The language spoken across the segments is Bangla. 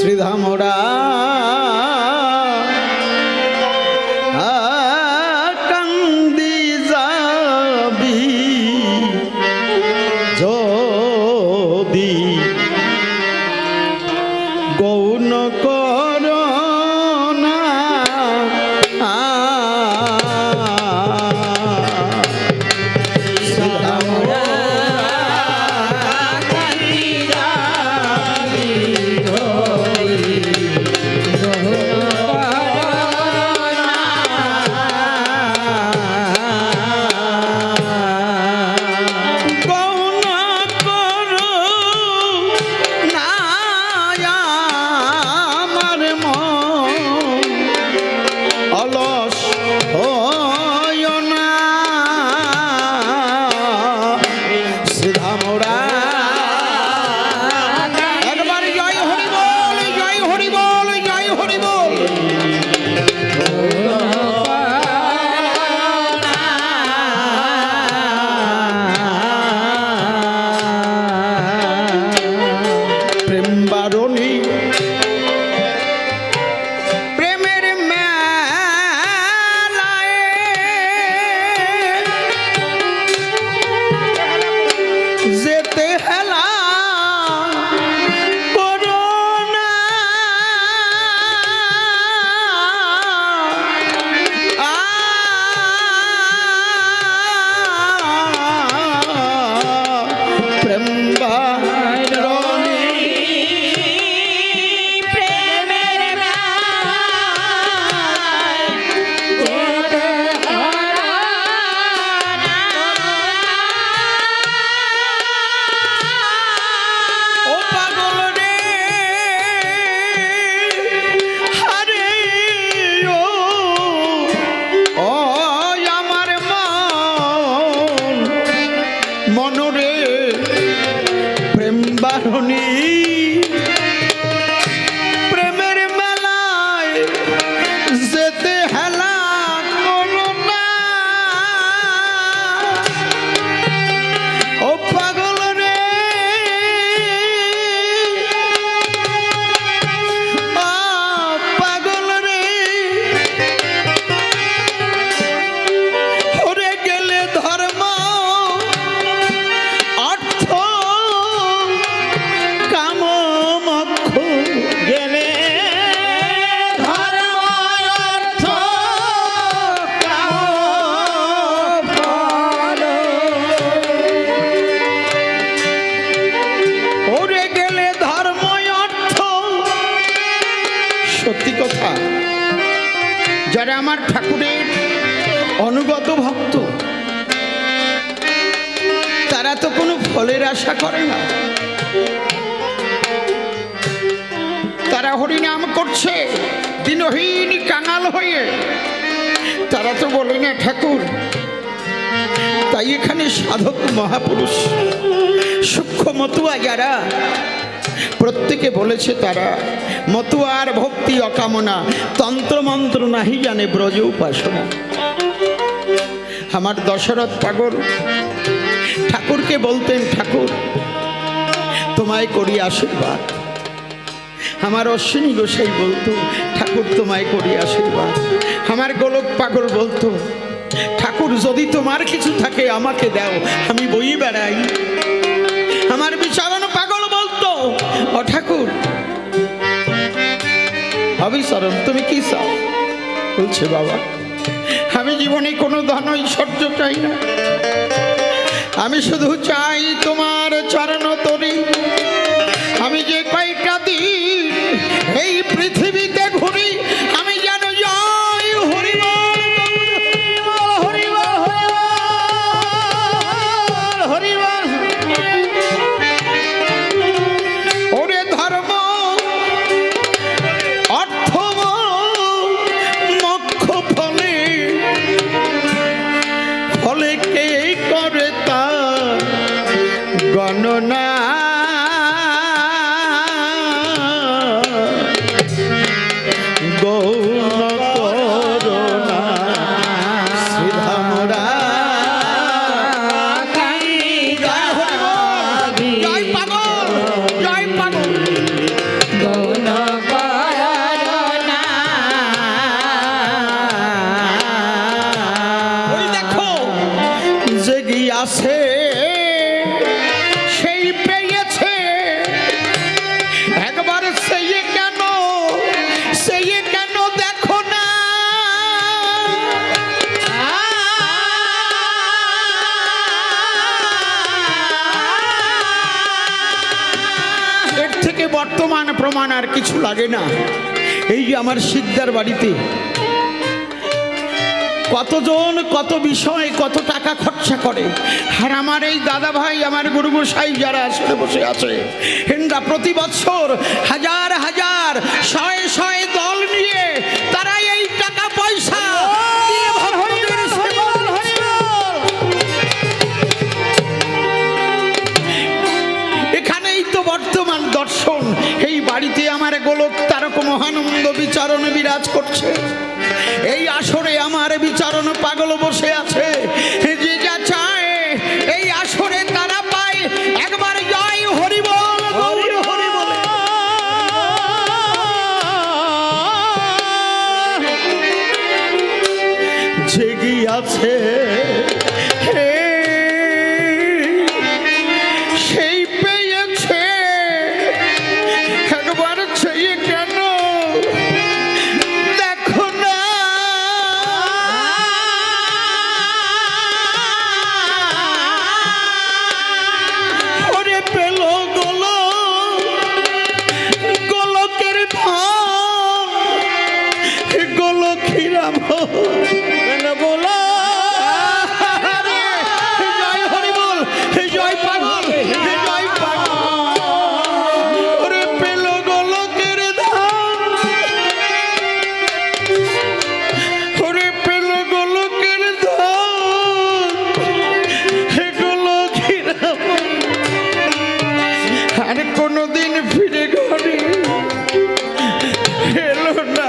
শ্রীধামরা কান্দি যাবি যদি গৌণ করোনা মনরে প্রেম বারণী প্রেমের মেলায় যেতে হেলা করো না ও পাগল রে পাগল রে ওরে গেলে ধর্ম সত্যি কথা, যারা আমার ঠাকুরের অনুগত ভক্ত তারা তো কোনো ফলের আশা করে না। তারা হরিনাম করছে দিনহীন কাঙাল হয়ে, তারা তো বলে না ঠাকুর। তাই এখানে সাধক মহাপুরুষ সূক্ষ্ম মতুয়া যারা প্রত্যেকে বলেছে তারা মতুয়ার ভক্তি অকামনা, তন্ত্রমন্ত্র নাহি জানে ব্রজ উপাসনা। আমার দশরথ পাগল ঠাকুরকে বলতেন ঠাকুর তোমায় করি আশীর্বাদ। আমার অশ্বিনী গোসাই বলতো ঠাকুর তোমায় করি আশীর্বাদ। আমার গোলক পাগল বলতো ঠাকুর যদি তোমার কিছু থাকে আমাকে দাও, আমি বই বেড়াই। আমার বিচারণ পাগল বলতো ও ঠাকুর অবিচরণ তুমি কি চাও? বলছে বাবা আমি জীবনে কোনো ধন ঐশ্বর্য চাই না, আমি শুধু চাই তোমার চরণ তরি। আমি যে কয়টা দিন এই পৃথিবীতে ঘুরি আমি যেন জয় হরিবল হরিবল হরিবল। ওরে ধর্ম অর্থ মোক্ষ ফলে ফলে কে করে তার গণনা। বর্তমান প্রমাণ আর কিছু লাগে না। এই যে আমার শিকদার বাড়িতে কতজন কত বিষয় কত টাকা খরচা করে, আর আমার এই দাদা ভাই আমার গুরু গোসাই যারা আসলে বসে আছে, এরা প্রতি বছর হাজার হাজার শয়ে শয়ে দল নিয়ে তারা এই টাকা পয়সা দিয়ে ভক্তদের সেবা করছে। এখানেই তো বর্তমান দর্শন। এই বাড়িতে আমার গোলক তারক মহানন্দ বিচারণ বিরাজ করছে। এই আসরে আমার বিচারণ পাগল বসে আছে। যে যা চায় এই আসরে তারা পায়। একবার জয় হরি বল, গৌর হরি বল। জেগে আছে সেই পেয়েছে, একবার চেয়ে কেন দেখো না। ওরে পেল গোলকের ধন, গোলক্ষীরাম বলো। জয় হরি বল, জয় পাগল, জয় পাগল। ওরে পেল গোলকের ধন, ওরে পেল গোলকের ধন, গোলক্ষীরাম আর কোনদিন ফিরে ঘরে এলো না।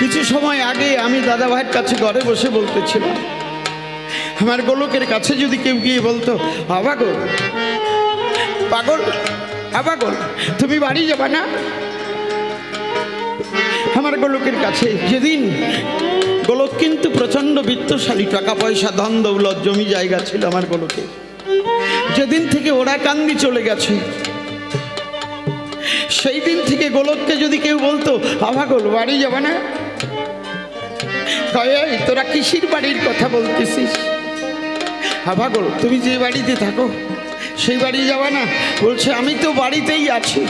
কিছু সময় আগে আমি দাদা ভাইয়ের কাছে ঘরে বসে বলতেছিলাম, আমার গোলকের কাছে যদি কেউ গিয়ে বলতো, পাগল পাগল পাগল তুমি বাড়ি যাবা না? আমার গোলকের কাছে যেদিন, গোলক কিন্তু প্রচন্ড বিত্তশালী, টাকা পয়সা ধন দৌলত জমি জায়গা ছিল আমার গোলকের। যেদিন থেকে ওরা কান্দি চলে গেছে, সেই দিন থেকে গোলককে যদি কেউ বলতো, পাগল বাড়ি যাবা না? তোরা কিসির বাড়ির কথা বলতেছিস? পাগল তুমি যে বাড়িতে থাকো সেই বাড়ি যাবা না? বলছে আমি তো বাড়িতেই আছি,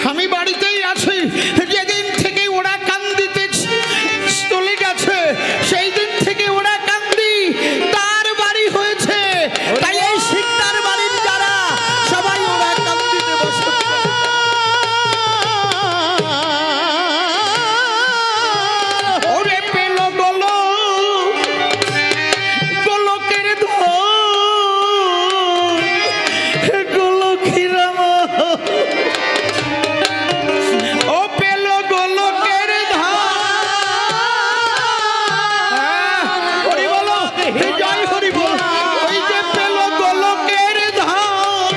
আমি বাড়িতেই আছি। যেদিন থেকে ওরা কান্দিতে চলে গেছে, সেই দিন থেকে ওরা কান্দি তার বাড়ি হয়েছে। তাই এই শিকদার বাড়ির যারা সবাই ওরা কান্দিতে বসে। ওরে পেল গোলকের ধন, গোলক্ষীরাম ও পেল গোলকের ধন। হরি বল, জয় হরি বল। ওই যে পেল গোলকের ধন,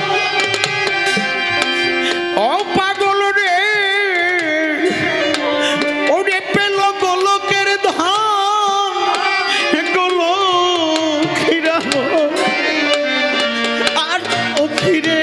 ও পাগল রে, ওরে পেল গোলকের ধন, গোলক্ষীরাম আর ও ফিরে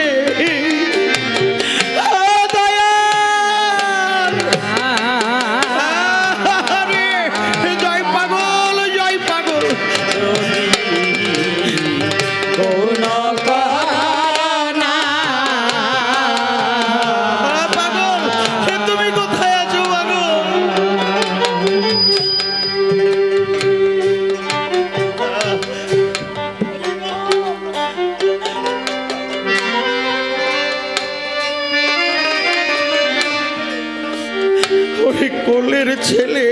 কোলের ছেলে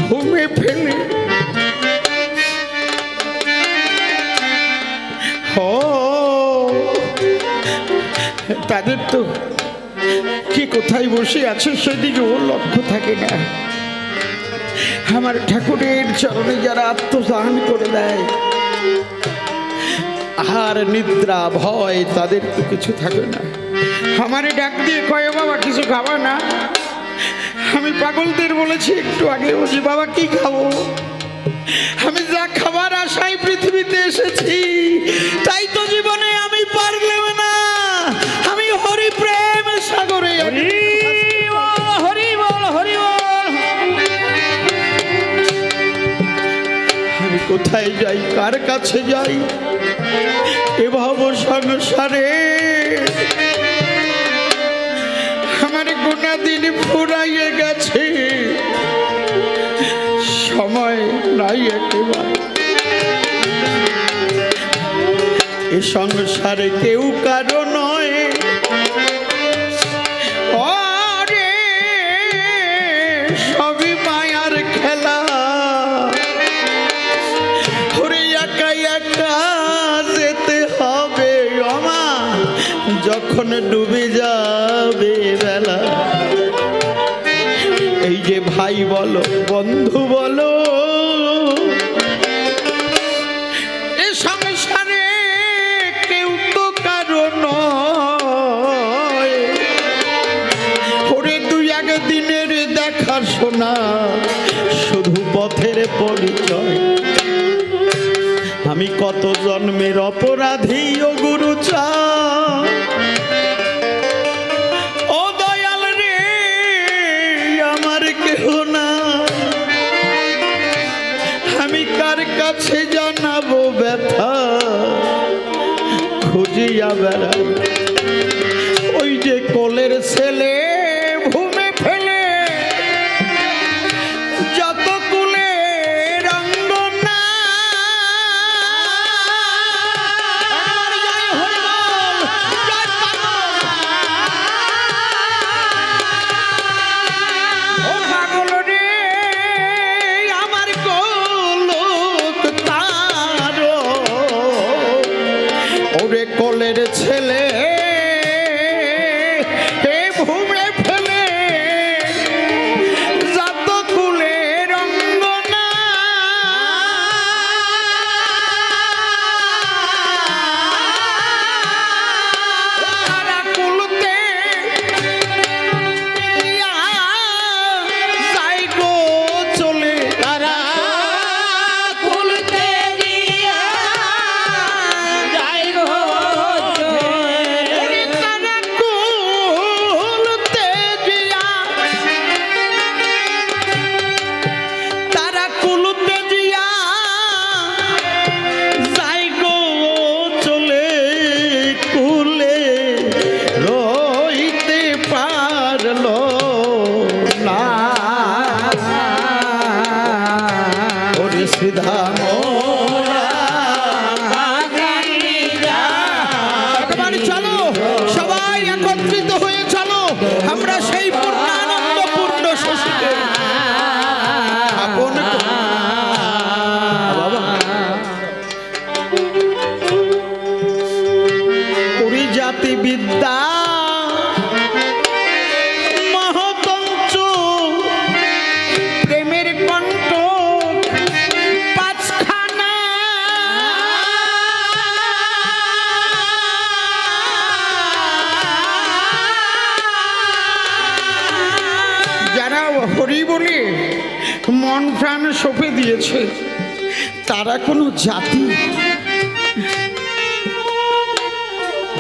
ঘুমে ফেলে তাদের তো কে কোথায় বসে আছে সেদিকে ওর লক্ষ্য থাকে না। আমার ঠাকুরের চরণে যারা আত্মদান করে দেয় আর নিদ্রা ভয় তাদের তো কিছু থাকে না। আমারে ডাক দিয়ে কয় বাবা কিছু খাবা না? আমি পাগলদের বলেছি একটু আগে বলছি বাবা কি খাবো? আমি যা খাবার আশায় পৃথিবীতে এসেছি তাই তো জীবনে আমি পারলেও না। আমি হরি প্রেম সাগরে হরি বল হরি বল। আমি কোথায় যাই, কার কাছে যাই? এ ভব সংসারে আমার গোনা দিন ফুরাইয়ে গেছে, সময় নাই একেবারে। এ সংসারে কেউ কারো নয়, ওরে সবই মায়ার খেলা। ওরে একা একা যেতে হবে আমা, যখন ডুবে যাবে বেলা। এই যে ভাই বলো বন্ধু বলো, এ সংসারে কেউ তো কারো নয়। ওরে দুই এক দিনের দেখাশোনা, শুধু পথের পরিচয়। আমি কত জন্মের অপরাধী ও গুরু চা, ও দয়াল রে আমার কেহ না। আমি কার কাছে জানাবো ব্যথা, খুঁজিয়া বেড়াই। ওই যে কোলের ছেলে ভূমে ফেলে যত কুলের অঙ্গনা। ও পাগল রে আমার গোলক তার, ওরে কোলের ছেলে এ ভূমে ফেলে যত কুলের অঙ্গনা। তারা কুলতে যাই গো চলে, তারা কুলতে গিয়া যাই গো চলে। তারা কুলতে গিয়া, তারা কুলতে গিয়া যাই গো চলে। কুলে রইতে পারলো না, ওরে সিধা মোরা। একবার চলো সবাই একত্রিত হয়ে চলো, আমরা সেই পূর্ণানন্দ পূর্ণ শশীকে আপন করি। বাবা ওরে জাতি বিদ্যা মহতঞ্চ প্রেমের কণ্ঠ পাঁচখানা। যারা হরি বলে মন প্রাণ সঁপে দিয়েছে তারা কোনো জাতি,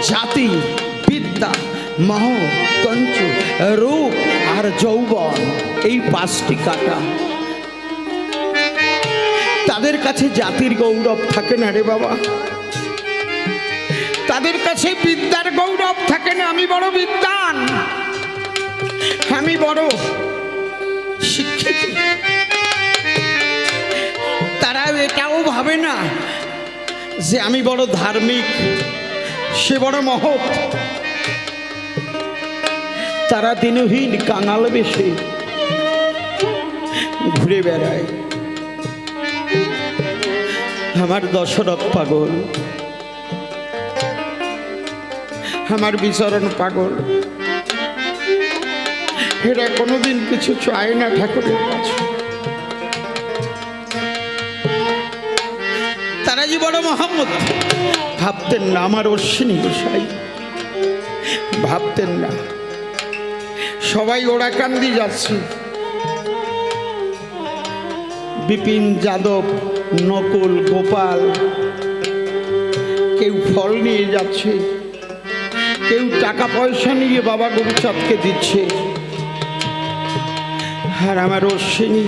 জাতি বিদ্যা মহ তঞ্চ রূপ আর যৌবন, এই পাঁচটি কাটা। তাদের কাছে জাতির গৌরব থাকে না রে বাবা, তাদের কাছে বিদ্যার গৌরব থাকে না। আমি বড় বিদ্বান, আমি বড় শিক্ষিত, তারা এটাও ভাবে না যে আমি বড় ধার্মিক, সে বড় মহৎ। তারা দিনহীন কাঙাল বেশে ঘুরে বেড়ায়। আমার দশরথ পাগল, আমার বিচরণ পাগল, এরা কোনোদিন কিছু চায় না ঠাকুরের কাছে। তারা যে বড় মোহাম্মদ ভাবতেন না, আমার অশ্বিনী গোসাই ভাবতেন না। সবাই ওরাকান্দি যাচ্ছে, বিপিন যাদব, নকুল, গোপাল, কেউ ফল নিয়ে যাচ্ছে, কেউ টাকা পয়সা নিয়ে বাবা গুরুচাঁদকে দিচ্ছে। আর আমার অশ্বিনী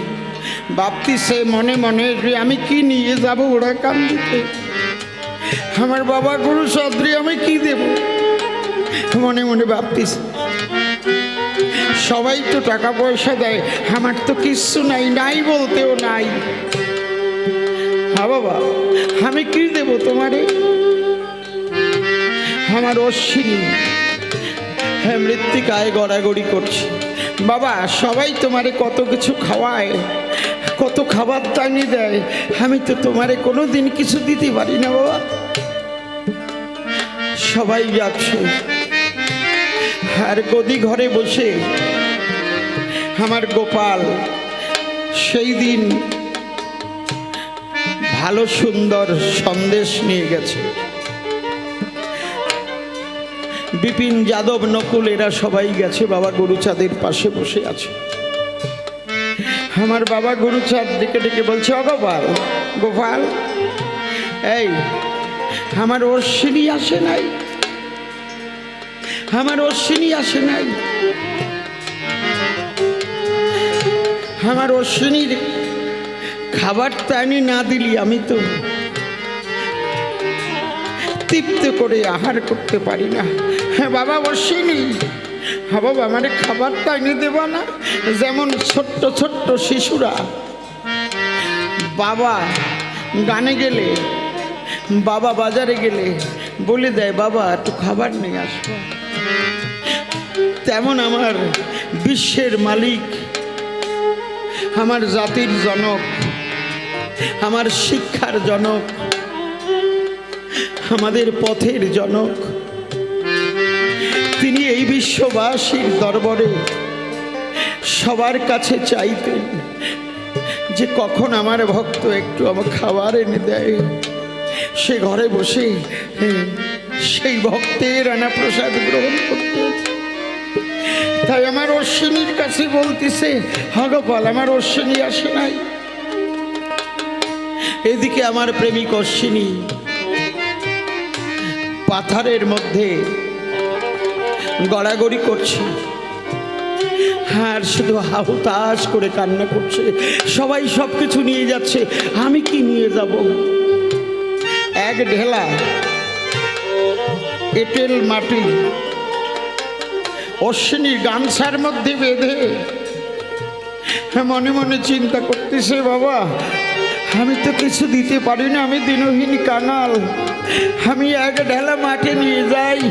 ভাবতিছে মনে মনে যে আমি কি নিয়ে যাব ওরাকান্দিতে, আমার বাবা গুরুচাঁদ রে আমি কি দেব, মনে মনে ভাবতিছে। সবাই তো টাকা পয়সা দেয়, আমার তো কিচ্ছু নাই, নাই বলতেও নাই। হ্যাঁ বাবা, আমি কি দেব তোমারে? আমার অশ্বিনী হ্যাঁ মৃত্তিকায় গড়াগড়ি করছে। বাবা সবাই তোমারে কত কিছু খাওয়ায়, কত খাবার টানি দেয়, আমি তো তোমারে কোনো দিন কিছু দিতে পারি না বাবা। সবাই যাচ্ছে, আর গদি ঘরে বসে আমার গোপাল সেই দিন ভালো সুন্দর সন্দেশ নিয়ে গেছে। বিপিন যাদব, নকুল এরা সবাই গেছে, বাবা গুরুচাঁদের পাশে বসে আছে। আমার বাবা গুরুচাঁদ ডেকে ডেকে বলছে, ও গোপাল, গোপাল এই আমার অশ্বিনী আসে নাই, আমার অশ্বিনী আসে নাই, আমার অশ্বিনীর খাবারটা আমি না দিলি আমি তো তৃপ্ত করে আহার করতে পারি না। হ্যাঁ বাবা অশ্বিনী, হ্যাঁ বাবা আমার খাবারটা এনে দেব না? যেমন ছোট্ট ছোট্ট শিশুরা বাবা গানে গেলে, বাবা বাজারে গেলে বলে দেয় বাবা একটু খাবার নিয়ে আসবো, তেমন আমার বিশ্বের মালিক, আমার জাতির জনক, আমার শিক্ষার জনক, আমাদের পথের জনক, তিনি এই বিশ্ববাসীর দরবারে সবার কাছে চাইতেন যে কখন আমার ভক্ত একটু আমার খাবার এনে দেয়, সে ঘরে বসে সেই ভক্তের আনা প্রসাদ গ্রহণ করতেন। তাই আমার অশ্বিনীর কাছে বলতেছে, হ্যাঁ গোপাল আমার অশ্বিনী আসে নাই। এদিকে আমার প্রেমিক অশ্বিনী পাথরের মধ্যে গড়াগড়ি করছে, আর শুধু হাহুতাশ করে কান্না করছে। সবাই সব কিছু নিয়ে যাচ্ছে, আমি কি নিয়ে যাব? এক ঢেলা এঁটেল মাটি অশ্বিনীর গামছার মধ্যে বেঁধে মনে মনে চিন্তা করতেছে, বাবা আমি তো কিছু দিতে পারি না, আমি দিনহীন কাঙাল, আমি এক ঢেলা মাঠে নিয়ে যাই।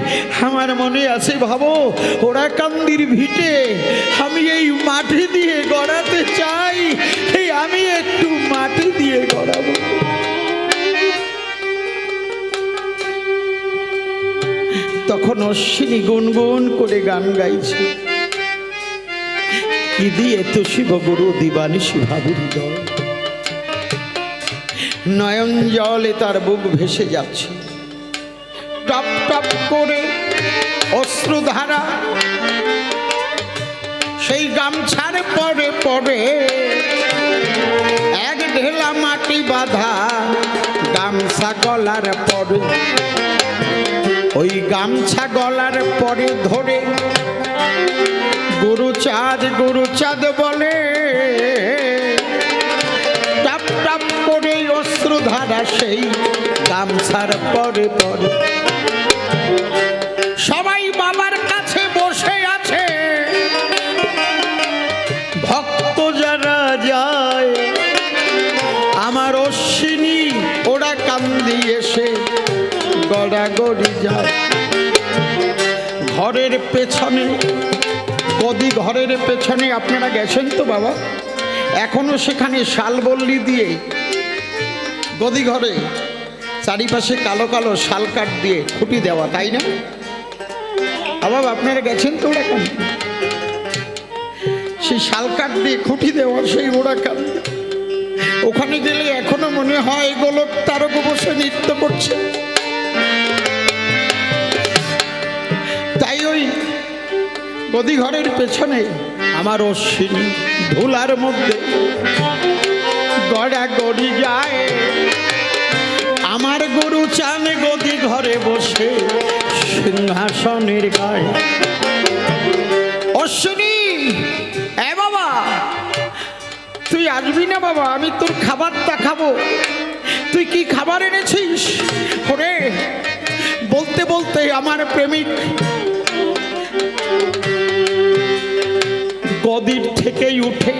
আমার মনে আছে ভাবো ওরাকান্দির ভিটে আমি এই মাটি দিয়ে গড়াতে চাই, এই আমি একটু মাটি দিয়ে গড়াবো। তখন অশ্বিনী গুনগুন করে গান গাইছে, কি দিয়ে তো শিব গুরু দিবানিশি ভাবির দল, নয়ন জলে তার বুক ভেসে যাচ্ছে, টপ টপ করে অশ্রুধারা সেই গামছার পরে পরে এক ঢেলা মাটি বাঁধা গামছা গলার পরে, ওই গামছা গলার পরে ধরে গুরুচাঁদ গুরুচাঁদ বলে, টপ টপ করে অশ্রুধারা সেই গামছার পরে পরে। সবাই বাবার কাছে বসে আছে, ভক্ত যারা যায়, আমার অশ্বিনী ওরাকান্দি এসে গড়াগড়ি যায়। ঘরের পেছনে, গদি ঘরের পেছনে আপনারা গেছেন তো বাবা, এখনো সেখানে শালবল্লি দিয়ে গদি ঘরে চারিপাশে কালো কালো শাল কাঠ দিয়ে খুঁটি দেওয়া, তাই না? বাবা আপনারা গেছেন তো ওরকম? সেই শালকাঠ দিয়ে খুঁটি দেওয়া সেই ওরা কান্দ, ওখানে গেলে এখনো মনে হয় গোলক তারক বসে নৃত্য করছে। তাই ওই গদি ঘরের পেছনে আমার অশ্বিনী ধুলার মধ্যে গড়া গড়ি যায়, আমার গরু চান গদি ঘরে বসে সিংহাসনের গায়ে। অশ্বিনী, এ বাবা তুই আসবি না বাবা, আমি তোর খাবারটা খাবো। তুই কি খাবার এনেছিস? ওরে বলতে বলতে আমার প্রেমিক গদির থেকেই উঠে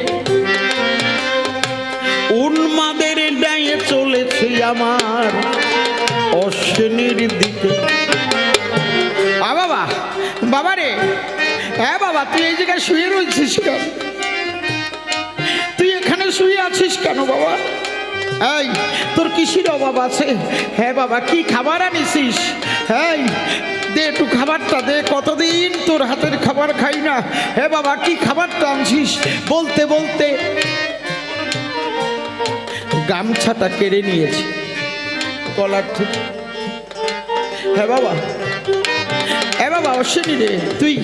উন্মাদের ডায়ে চলেছে আমার অশ্বিনীর দিকে। বাবা, বাবা রে, হ্যাঁ বাবা তুই এই জায়গায় শুয়ে রয়েছিস কেন? তুই এখানে শুয়ে আছিস কেন বাবা? এই তোর কিসের অভাব আছে? হ্যাঁ বাবা কি খাবার আনিছিস? হ্যাঁ দে একটু খাবারটা দে, কতদিন তোর হাতের খাবার খাই না। হ্যাঁ বাবা কি খাবারটা আনছিস? বলতে বলতে গামছাটা কেড়ে নিয়েছে গলার থেকে। হ্যাঁ বাবা, হ্যাঁ বাবা অশ্বিনী রে, তুই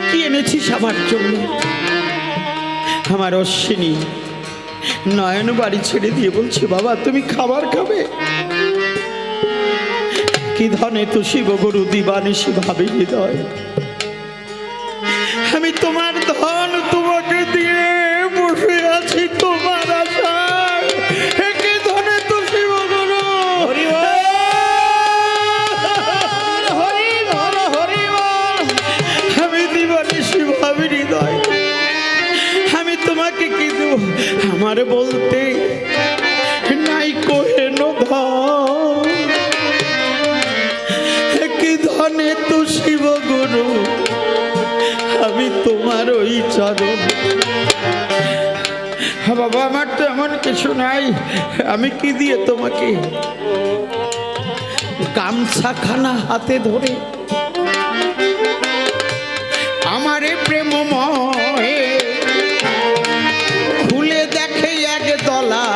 কি এনেছিস আমার জন্য? আমার অশ্বিনী নয়ন বাড়ি ছেড়ে দিয়ে বলছে বাবা তুমি খাবার খাবে? কি ধনে তো শিব গুরু দিবানিশি ভাবি হৃদয়, আমি তোমার ধন তোমাকে দিয়ে বসে আছি তোমার আশায়। কি ধনে তো শিব গুরু, হরি বল, হরি বল, হরি বল। আমি দিবানিশি ভাবি হৃদয়, আমি তোমাকে কি দেব? আমার বলতে নাই কোহেন ধন, কি ধনে তো শিব গুরু আমি তোমার ওই চরণ। বাবা আমার তো এমন কিছু নাই, আমি কি দিয়ে তোমাকে? গামছাখানা হাতে ধরে আমারে প্রেমময় খুলে দেখে এক দলা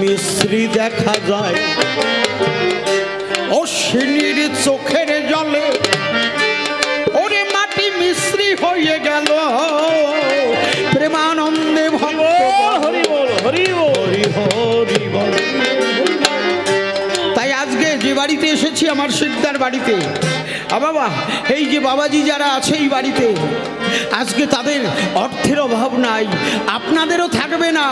মিশ্রি দেখা যায়। অশ্বিনীর চোখের জলে ওরে মাটি মিশ্রি হয়ে গেল, প্রেমানন্দে ভক্ত হরি বল, হরি বল, হরি হরি বল। তাই আজকে যে বাড়িতে এসেছি আমার সিকদার বাড়িতে, বাবা এই যে বাবাজি যারা আছে এই বাড়িতে, আজকে তাদের অর্থের অভাব নাই, আপনাদেরও থাকবে না।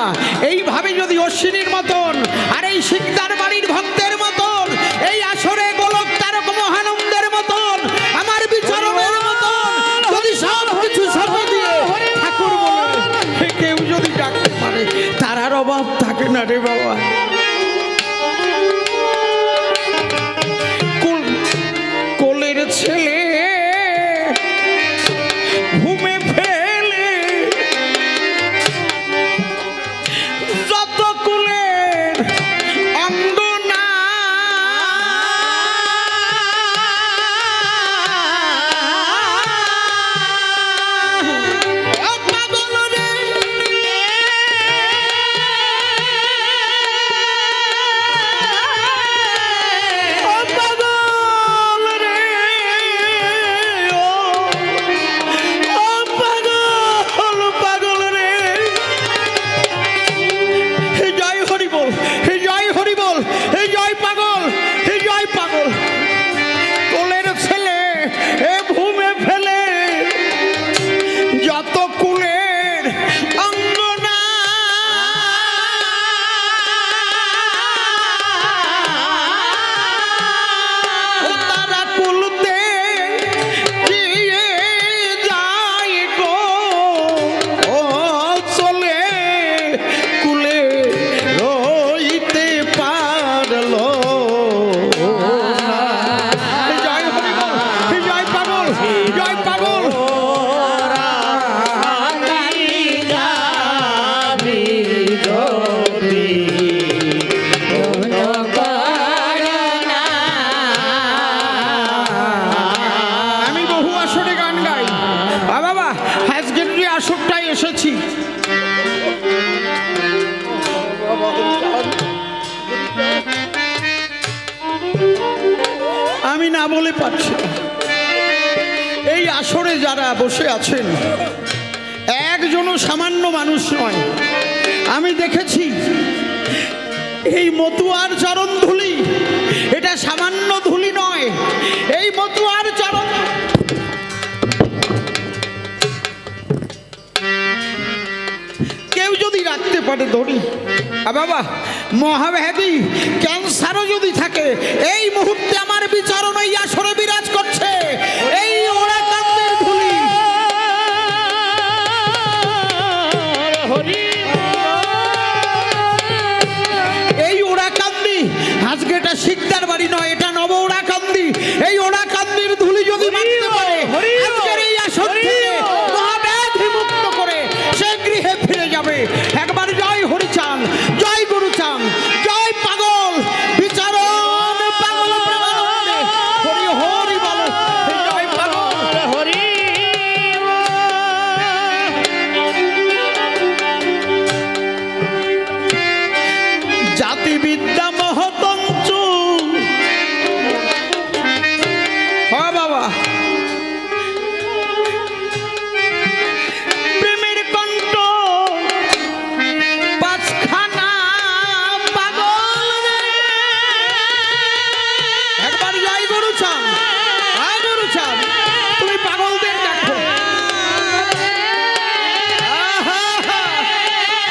এইভাবে যদি অশ্বিনীর মতন আর এই সিকদার বাড়ির ভক্তের মতন এই আসরে গোলক তারক মহানন্দের মতন আমার বিচারণের মতন যদি সব কিছু সাথে দিয়ে ঠাকুর বলে কেউ যদি ডাকতে পারে, তার আর অভাব থাকে না রে বাবা। কোলের ছেলে ঘুমে ফেলে যত কুলের অঙ্গনা, এসেছি। আমি না বলে পারছি না। এই আসরে যারা বসে আছেন একজনও সামান্য মানুষ নয়। আমি দেখেছি এই মতুয়ার চরণ ধুলি, এটা সামান্য ধুলি নয়। এই মতুয়ার চরণ কেউ যদি রাখতে পারে ধরি, বাবা মহাব্যাধি ক্যান্সারও যদি থাকে, এই মুহূর্তে আমার বিচারণ এই আসরে বিরাজ করছে। এই ওরা কান্দের ধুলি, এই ওরা কান্দি। আজকে এটা শিকদার বাড়ি নয়, এটা নব ওরা কান্দি। এই ওরা কান্দির ধুলি যদি মানতে পারে, আজকের এই আসর থেকে মহাব্যাধি মুক্ত করে সে গৃহে ফিরে যাবে। একবার জয় হরিচাঁদ, জয় গুরুচাঁদ, জয় পাগল বিচারণ পাগল প্রেমানন্দে হরি হরি বলো, জয় পাগল হরি জাতিবিদ্যা মহতঞ্চ। হ্যাঁ বাবা, প্রেমের কণ্ঠ পাঁচখানা পাগল রে। একবার জয় গুরুচাঁদ, জয় গুরুচাঁদ, তুমি পাগলদের দেখো।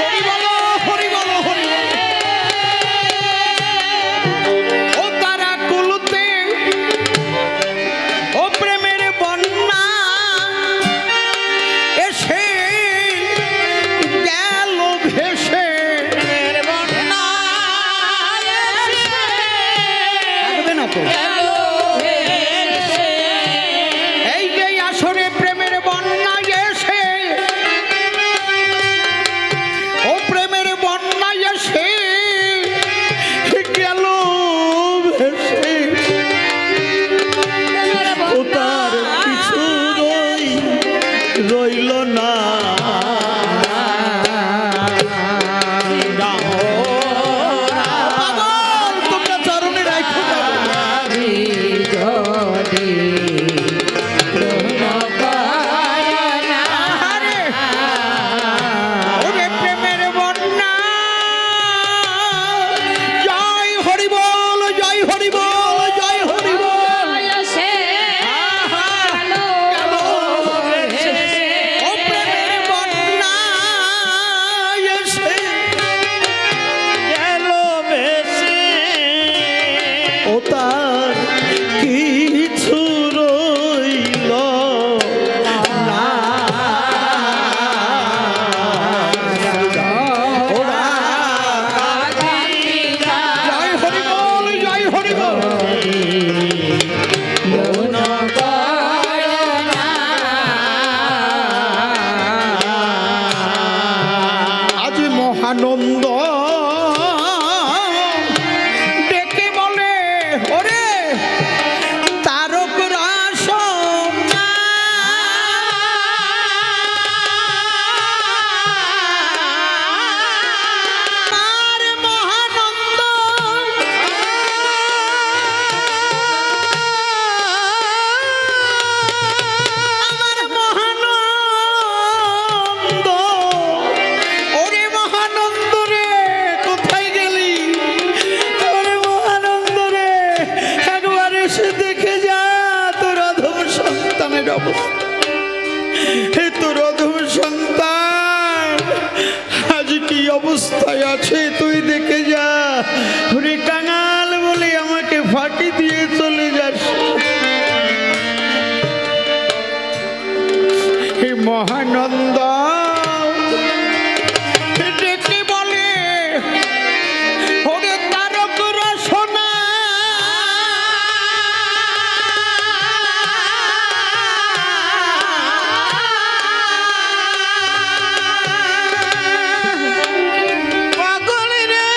হরি বলো, হরি বলো, হরি বলো। ও তারা কুলতে ও প্রেমের বন্যা এসে গেল ভেসে। থাকবে না তো এই যে আসরে প্রেমের বন্যা এসে, ও প্রেমের বন্যা এসে গেল ভেসে। ও তার কিছু রইল না। পাগল, তোমরা চরণে রাখো বাবা। আহারে, ওরে প্রেমের বন্যা। জয় হরি বল, জয় হরি বল, জয় হরি বল। আহা, গেল ভেসে। ও প্রেমের বন্যা এসে গেল ভেসে। ও তার কিছু রইল না। ওরা জয় হরি বল, জয় হরি বল। আজ মহানন্দ ডেকে বলে, ওরে তারক রাস আর মহানন্দ আমার মহানন্দ। ওরে মহানন্দ রে, কোথায় গেলি? ওরে মহানন্দ রে, একবার এসে দেখে যা তোর অধম সন্তানের অবস্থা। হে তোর অধম সন্তান আজ কি অবস্থায় আছে তুই দেখে যা। ওরে কাঙাল বলে আমাকে ফাঁকি দিয়ে চলে যাস। হে মহানন্দ ডেকে বলে, ওরে তারক রসনা পাগল রে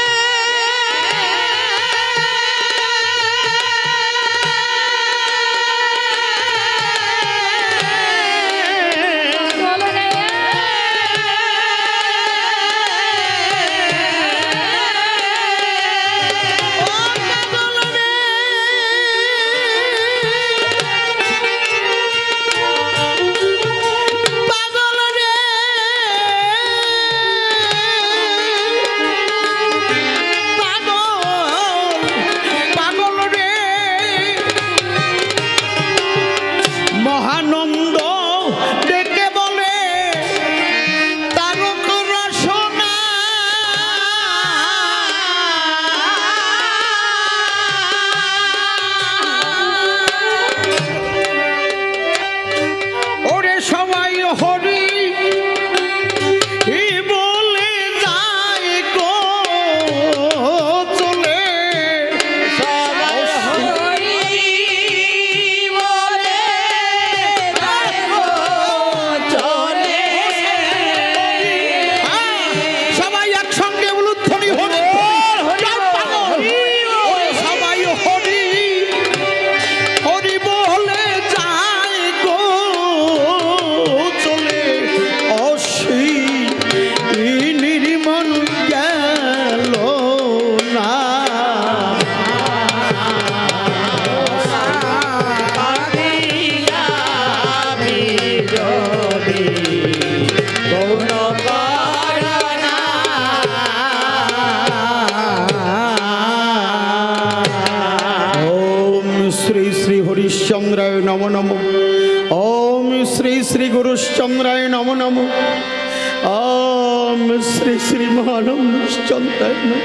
মহানন্দশ্চন্দ্রায় নম নম। ওম শ্রী শ্রী মহানন্দশ্চন্দ্রায় নম।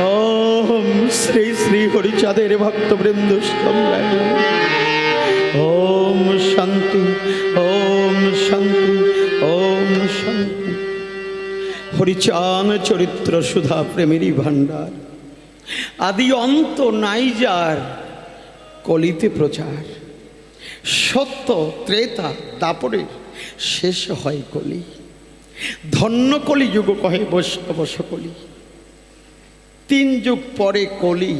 ওম শ্রী শ্রী হরিচাঁদের ভক্তবৃন্দশ্চন্দ্রায় নম। ওম শান্তি, ওম শান্তি, ওম শান্তি। হরিচাঁদ চরিত্র সুধা প্রেমেরই ভাণ্ডার, আদি অন্ত নাই যার, কলিতে প্রচার। সত্য ত্রেতা দাপরের শেষ হয় কলি, ধন্য কলি যুগ কহে বৈষ্ণব সকলি। 3 যুগ পরে কলি,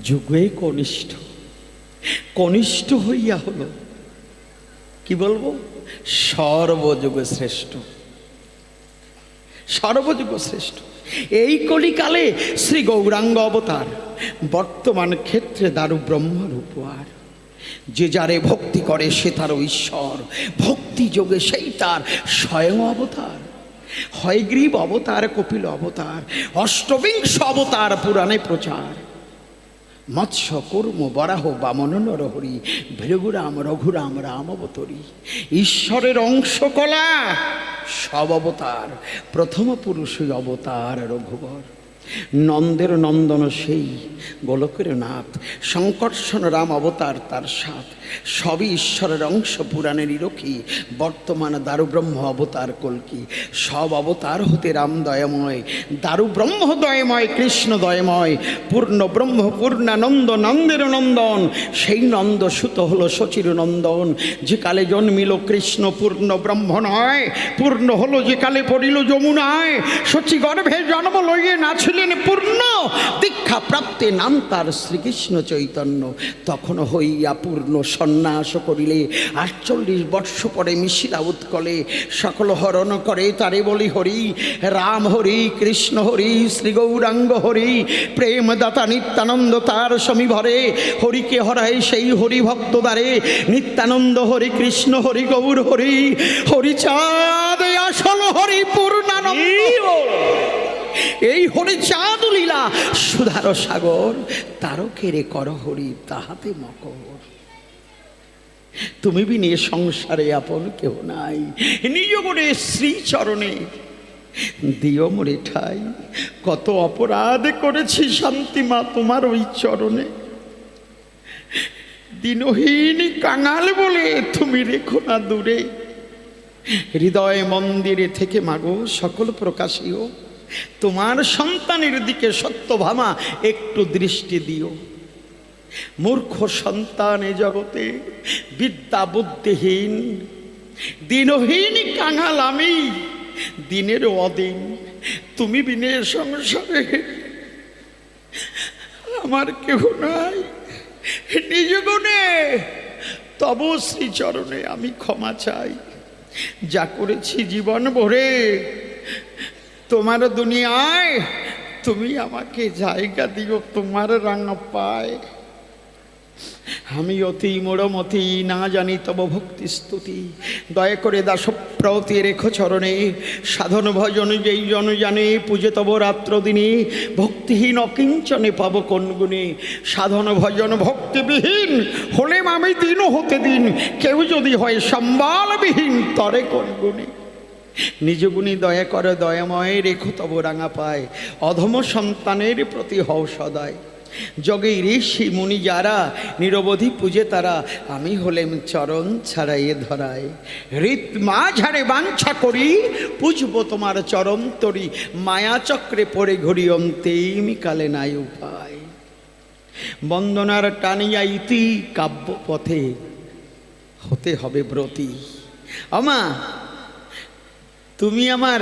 যুগে কনিষ্ঠ। কনিষ্ঠ হইয়া হলো কি বলবো, সর্বযুগ শ্রেষ্ঠ, সর্বযুগ শ্রেষ্ঠ। এই কলিকালে শ্রী গৌরাঙ্গ অবতার, বর্তমান ক্ষেত্রে দারু ব্রহ্মর উপহার। যে যারে ভক্তি করে সে তার ঈশ্বর, ভক্তি যোগে সেই তার স্বয়ং অবতার। হয়গ্রীব অবতার, কপিল অবতার, অষ্টবিংশ অবতার পুরাণে প্রচার। মৎস্য কুর্ম বরাহ বামন নরহরি, ভৃগুরাম রঘুরাম রাম অবতরী। ঈশ্বরের অংশ কলা সব অবতার, প্রথম পুরুষই অবতার রঘুবর। নন্দের নন্দন সেই গোলকের নাথ, সংকর্ষণ রাম অবতার তার সাথ। সবই ঈশ্বরের অংশ পুরাণেরই রক্ষী, বর্তমান দারু ব্রহ্ম অবতার কল্কি। সব অবতার হতে রাম দয়াময়, দারু ব্রহ্ম দয়াময়, কৃষ্ণ দয়াময়। পূর্ণ ব্রহ্ম পূর্ণানন্দ নন্দের নন্দন, সেই নন্দ সুত হলো শচীর নন্দন। যে কালে জন্মিল কৃষ্ণ পূর্ণ ব্রহ্ম নয়, পূর্ণ হলো যে কালে পড়িল যমুনায়। শচী গর্ভে জন্ম লইয়ে নাছিলেন পূর্ণ, দীক্ষা প্রাপ্তে নাম তার শ্রীকৃষ্ণ চৈতন্য। তখন হইয়া পূর্ণ সন্ন্যাস করিলে, 48 বর্ষ পরে মিশিলা উৎকলে। সকল হরণ করে তারে বলি হরি, রাম হরি কৃষ্ণ হরি শ্রী গৌরাঙ্গ হরি। প্রেম দাতা নিত্যানন্দ তার সমীভরে, হরিকে হরায় সেই হরি ভক্ত দ্বারে। নিত্যানন্দ হরি কৃষ্ণ হরি গৌর হরি, হরিচাঁদ আসল হরি পূর্ণানন্দ। এই হরিচাঁদ লীলা সুধার সাগর, তারকেরে কর হরি তাহাতে মকর। তুমি বিনে সংসারে আপন কেহ নাই, নিজ গুণে শ্রীচরণে দিও মোরে ঠাই। কত অপরাধ করেছি শান্তি মা তোমার ওই চরণে। দিনহীন কাঙাল বলে তুমি রেখো না দূরে, হৃদয় মন্দিরে থেকে মাগো সকল প্রকাশিও। তোমার সন্তানের দিকে সত্যভামা একটু দৃষ্টি দিও। মূর্খ সন্তান এ জগতে বিদ্যা বুদ্ধিহীন, দিনহীন কাঙাল আমি দিনের অদিন। তুমি বিনে সংসারে আমার কেহ নাই, নিজ গুণে তব শ্রীচরণে আমি ক্ষমা চাই। যা করেছি জীবন ভরে তোমার দুনিয়ায়, তুমি আমাকে জায়গা দিও তোমার রাঙা পায়। আমি অতি মোড়মতি না জানি তব ভক্তি স্তুতি, দয়া করে দাসপ্রতি রেখো চরণে। সাধন ভজন যেই জন জানে, পূজে তব রাত্র দিনে। ভক্তিহীন অকিঞ্চনে পাব কোন গুণে, সাধন ভজন ভক্তিবিহীন হলে আমি দিন হতে দিন। কেউ যদি হয় সম্বলবিহীন তরে কোন গুণে। নিজ গুণী দয়া করে দয়াময় রেখো তব রাঙা পায়। অধম সন্তানের প্রতি হও সদায়। জগে ঋষি মুনি যারা নিরবধি পূজে তারা, আমি হলেম চরণ ছাড়াইয়ে ধরায়। হৃদ মা ঝাড়ে বাঞ্ছা করি, পুজব তোমার চরণ তরি। মায়া চক্রে পড়ে ঘুরি অন্তিম কালে নাই উপায়। বন্দনার টানিয়া ইতি কাব্য পথে হতে হবে ব্রতী। আমা তুমি আমার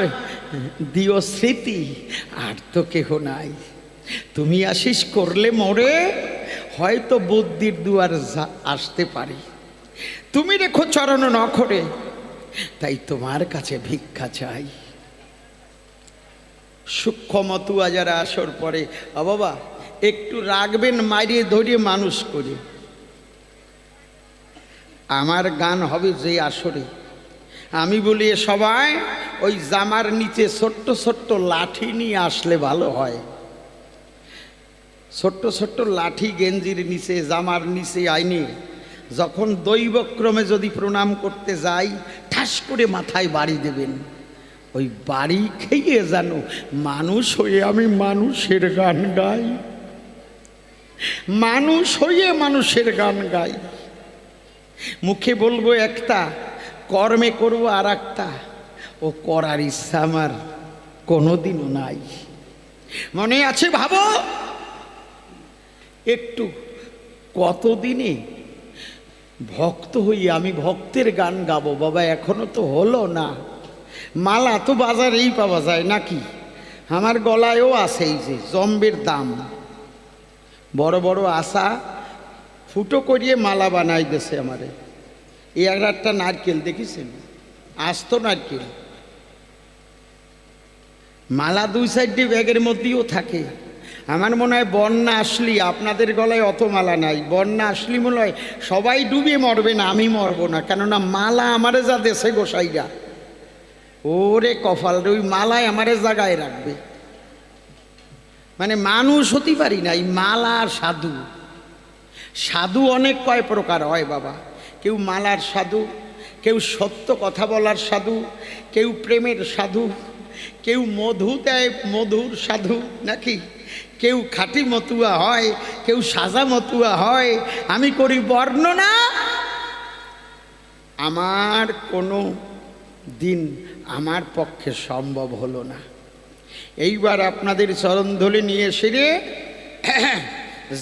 দিও স্মৃতি, আর তো কেহ নাই। তুমি আশিস করলে মোরে, হয়তো বুদ্ধির দুয়ার আসতে পারি। তুমি রেখো চরণ নখরে, তাই তোমার কাছে ভিক্ষা চাই। সূক্ষ্ম মতুয়া যারা আসর পরে, বাবা একটু রাখবেন, মারিয়ে ধরিয়ে মানুষ করে। আমার গান হবে যে আসরে, আমি বলি সবাই ওই জামার নিচে ছোট্ট ছোট্ট লাঠি নিয়ে আসলে ভালো হয়। ছোট্ট ছোট্ট লাঠি গেঞ্জির নিচে জামার নিচে আইনি যখন দৈবক্রমে যদি প্রণাম করতে যাই ঠাস করে মাথায় বাড়ি দেবেন, ওই বাড়ি খেয়ে জানো মানুষ হয়ে আমি মানুষের গান গাই, মানুষ হয়ে মানুষের গান গাই। মুখে বলবো একটা, কর্মে করব আর একটা, ও করার ইচ্ছা আমার কোনোদিনও নাই। মনে আছে ভাবো একটু, কতদিনে ভক্ত হই আমি ভক্তের গান গাবো বাবা, এখনো তো হলো না। মালা তো বাজারেই পাওয়া যায় নাকি, আমার গলায়ও আছে এই যে জম্বের দাম, বড় বড় আশা ফুটো করিয়ে মালা বানাই দিয়েছে আমারে। এই একটা নারকেল দেখেছেন, আস্ত নারকেল, মালা দুই সাইডে ব্যাগের মধ্যেও থাকে। আমার মনে হয় বন্যা আসলি, আপনাদের গলায় অত মালা নাই, বন্যা আসলি মনে হয় সবাই ডুবে মরবে না, আমি মরবো না, কেননা মালা আমারে যা দেশে গোসাইরা, ওরে কপাল রে, ওই মালায় আমারে জাগায় রাখবে। মানে মানুষ হতে পারি না, এই মালা সাধু। সাধু অনেক কয় প্রকার হয় বাবা, কেউ মালার সাধু, কেউ সত্য কথা বলার সাধু, কেউ প্রেমের সাধু, কেউ মধু দেয় মধুর সাধু নাকি, কেউ খাঁটি মতুয়া হয়, কেউ সাজা মতুয়া হয়। আমি করি বর্ণনা, আমার কোনো দিন আমার পক্ষে সম্ভব হলো না। এইবার আপনাদের চরণধুলি নিয়ে সেরে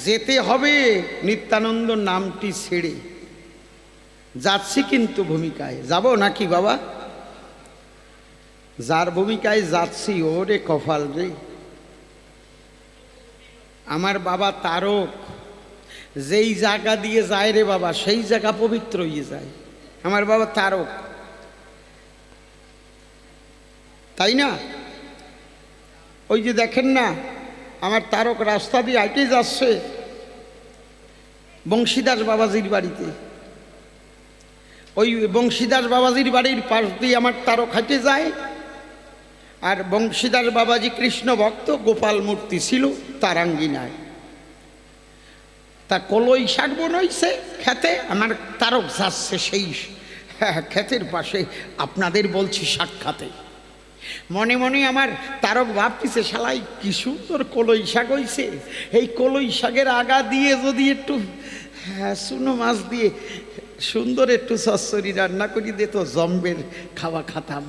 যেতে হবে নিত্যানন্দ নামটি ছেড়ে। যাচ্ছি কিন্তু ভূমিকায়, যাব নাকি বাবা? যার ভূমিকায় যাচ্ছি ওরে কপাল রে। আমার বাবা তারক যেই জায়গা দিয়ে যায় রে বাবা, সেই জায়গা পবিত্র হয়ে যায়। আমার বাবা তারক, তাই না? ওই যে দেখেন না, আমার তারক রাস্তা দিয়ে হাঁটে যাচ্ছে বংশীদাস বাবাজির বাড়িতে। ওই বংশীদাস বাবাজির বাড়ির পাশ দিয়ে আমার তারক হাঁটে যায়। আর বংশীদাস বাবাজি কৃষ্ণ ভক্ত, গোপাল মূর্তি ছিল তারাঙ্গিনায়। তা কলই শাক বনইছে খেতে, আমার তারক যাচ্ছে সেই ক্ষেতের পাশে। আপনাদের বলছি সাক্ষাতে, মনে মনে আমার তারক ভাবতেছে শালাই কি সুন্দর কলই শাক হইছে, এই কলই শাকের আগা দিয়ে যদি একটু শুনো মাছ দিয়ে সুন্দর একটু সচ্চরি রান্না করি দিত, জম্বের খাওয়া খাতাম।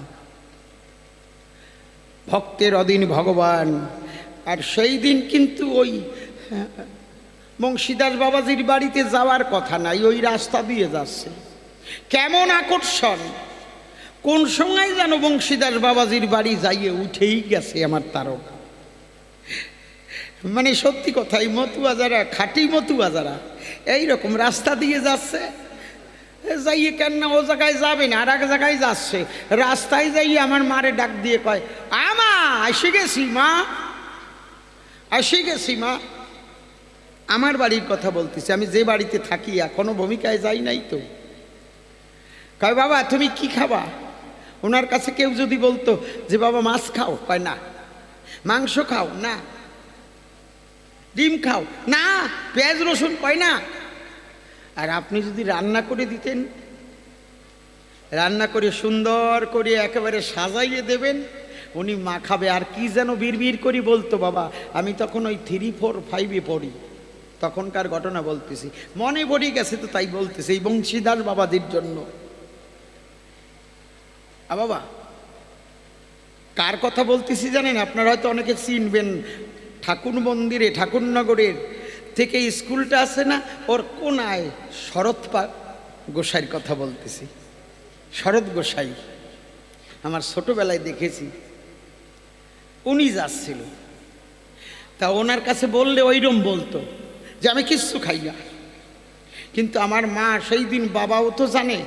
ভক্তের অধীন ভগবান। আর সেই দিন কিন্তু ওই বংশীদাস বাবাজির বাড়িতে যাওয়ার কথা নাই, ওই রাস্তা দিয়ে যাচ্ছে। কেমন আকর্ষণ! কোন সময় যেন বংশীদাস বাবাজির বাড়ি যাইয়ে উঠেই গেছে আমার তারক। মানে সত্যি কথাই, মতুয়া যারা, খাঁটি মতুয়া যারা এইরকম রাস্তা দিয়ে যাচ্ছে, যাইয়ে কেন না ও জায়গায় যাবে না, আর এক জায়গায় যাচ্ছে। রাস্তায় যাইয়ে আমার মারে ডাক দিয়ে কয়, আমা এসে গেছি মা, এসে গেছি মা। আমার বাড়ির কথা বলতেছি, আমি যে বাড়িতে থাকি, এখনো ভূমিকায় যাই নাই তো। কয় বাবা তুমি কি খাবা? ওনার কাছে কেউ যদি বলতো যে বাবা মাছ খাও, কয় না। মাংস খাও, না। ডিম খাও, না। পেঁয়াজ রসুন, কয় না। আর আপনি যদি রান্না করে দিতেন, রান্না করে সুন্দর করে একেবারে সাজাইয়ে দেবেন, উনি মা খাবে। আর কি যেন বিড়বিড় করি বলতো বাবা, আমি তখন ওই 3, 4, 5-এ পড়ি, তখনকার ঘটনা বলতেছি, মনে পড়ে গেছে তো তাই বলতেছি, এই বংশীদাস বাবাদের জন্য। বাবা কার কথা বলতেছি জানেন? আপনারা হয়তো অনেকে চিনবেন, ঠাকুর মন্দিরে ঠাকুরনগরের থেকে স্কুলটা আছে না, ওর কোনায় শরৎ গোসাইয়ের কথা বলতেছি। শরৎ গোসাই আমার ছোটবেলায় দেখেছি, উনি যাচ্ছিল। তা ওনার কাছে বললে ওইরকম বলতো যে আমি কিচ্ছু খাই না। কিন্তু আমার মা সেই দিন, বাবাও তো জানে,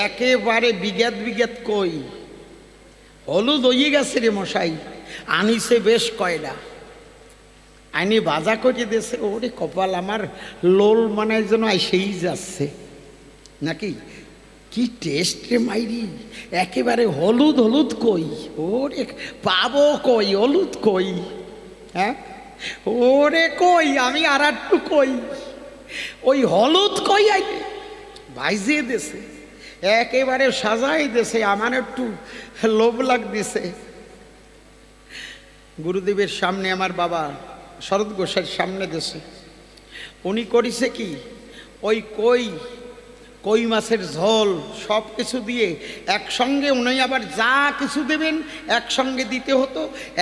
একেবারে বিঘাত বিঘাত কই হলুদ হয়ে গেছে রে মশাই, আনিছে বেশ কয়টা, আইনি ভাজা করে দিয়েছে। ওরে কপাল, আমার লোল মানে যেন সেই যাচ্ছে নাকি। কি টেস্ট রে মাইরি, একেবারে হলুদ হলুদ কই, ওরে পাবো কই হলুদ কই, হ্যাঁ ওরে কই, আমি আর একটু কই, ওই হলুদ কই আইনে ভাইজিয়ে দিছে, একেবারে সাজাই দিছে। আমার একটু লোভ লাগতেছে। গুরুদেবের সামনে আমার বাবা শরৎ গোসাইয়ের সামনে দিছে। উনি করেছে কি, ওই কই মাছের ঝোল সব কিছু দিয়ে একসঙ্গে, উনি আবার যা কিছু দেবেন একসঙ্গে দিতে হতো,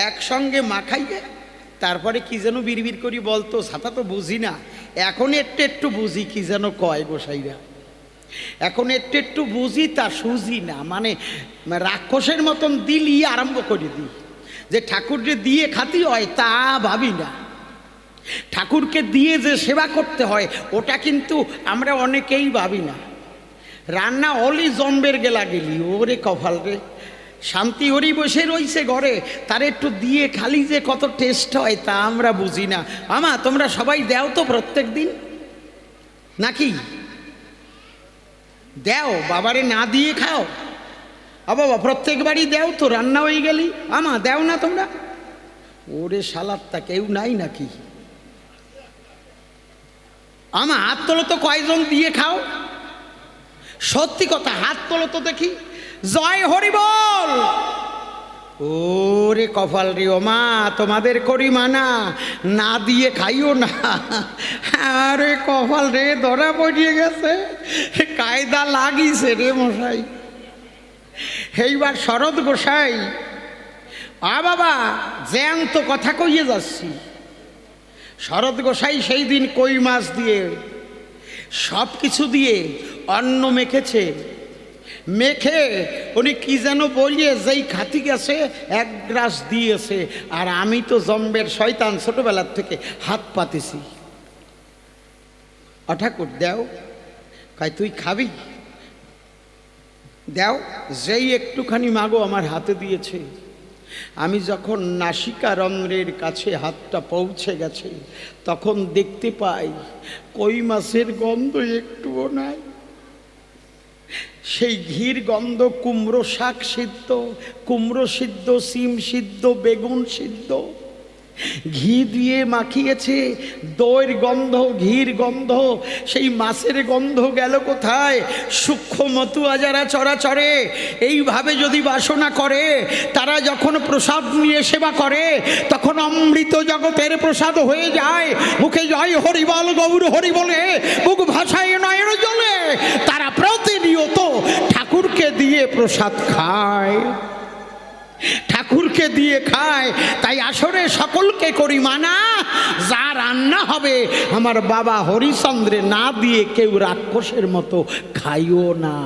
একসঙ্গে মাখাইয়ে তারপরে কি যেন বিড়বিড় করি বলতো, ছাতা তো বুঝি না, এখন একটু একটু বুঝি কি যেন কয় গোসাইরা, এখন একটু একটু বুঝি, তা সুঝি না, মানে রাক্ষসের মতন দিলি আরম্ভ করে দিই। যে ঠাকুর যে দিয়ে খাতি হয় তা ভাবি না, ঠাকুরকে দিয়ে যে সেবা করতে হয় ওটা কিন্তু আমরা অনেকেই ভাবি না। রান্না হলি জম্বের গেলা গেলি, ওরে কপাল রে, শান্তি হরি বসে রইছে ঘরে, তার একটু দিয়ে খালি যে কত টেস্ট হয় তা আমরা বুঝি না। আমা তোমরা সবাই দেও তো প্রত্যেক দিন নাকি? দেও, বাবারে না দিয়ে খাও? বাবা প্রত্যেক বাড়ি দেও তো, রান্না হয়ে গেলি। আমা দেও না তোমরা? ওরে সালাদটা কেউ নাই নাকি? আমা হাত তোলো তো, কয়জন দিয়ে খাও? সত্যি কথা, হাত তোলো তো দেখি। জয় হরি বল। ওরে কপাল রে, ও মা তোমাদের করি মানা, না দিয়ে খাইও না। আরে কপাল রে, ধরা পড়িয়ে গেছে, কায়দা লাগিছে রে মশাই। এইবার শরৎ গোসাই, বাবা জ্যান্ত কথা কইয়ে যাচ্ছি। শরৎ গোসাই সেই দিন কই মাছ দিয়ে সব কিছু দিয়ে অন্ন মেখেছে। মেখে উনি কি যেন বলিয়ে যেই খাতি গেছে এক গ্রাস দিয়েছে। আর আমি তো জম্বের শয়তান, ছোটবেলার থেকে হাত পাতেছি। ঠাকুর দেও, কয় তুই খাবি? দেও। যেই একটুখানি মাগো আমার হাতে দিয়েছে, আমি যখন নাসিকা রন্ধ্রের কাছে হাতটা পৌঁছে গেছে তখন দেখতে পাই কই মাছের গন্ধ একটুও নাই। সেই ঘির গন্ধ, কুমড়ো শাক সিদ্ধ, কুমড়ো সিদ্ধ, সিম সিদ্ধ, বেগুন সিদ্ধ, ঘি দিয়ে মাখিয়েছে। দইয়ের গন্ধ, ঘির গন্ধ, সেই মাছের গন্ধ গেল কোথায়? সূক্ষ্ম মতুয়া যারা চরাচরে এইভাবে যদি বাসনা করে, তারা যখন প্রসাদ নিয়ে সেবা করে তখন অমৃত জগতের প্রসাদ হয়ে যায়। মুখে জয় হরি বল, গৌর হরি বলে মুখ ভাষায় নয়ন জ্বলে। তারা প্রতিনিয়ত ঠাকুরকে দিয়ে প্রসাদ খায়, ঠাকুরকে দিয়ে খায়। তাই আসরে সকলকে করি মানা, যা রান্না হবে আমার বাবা হরিচন্দ্রে না দিয়ে কেউ রাক্ষসের মতো খাইও না।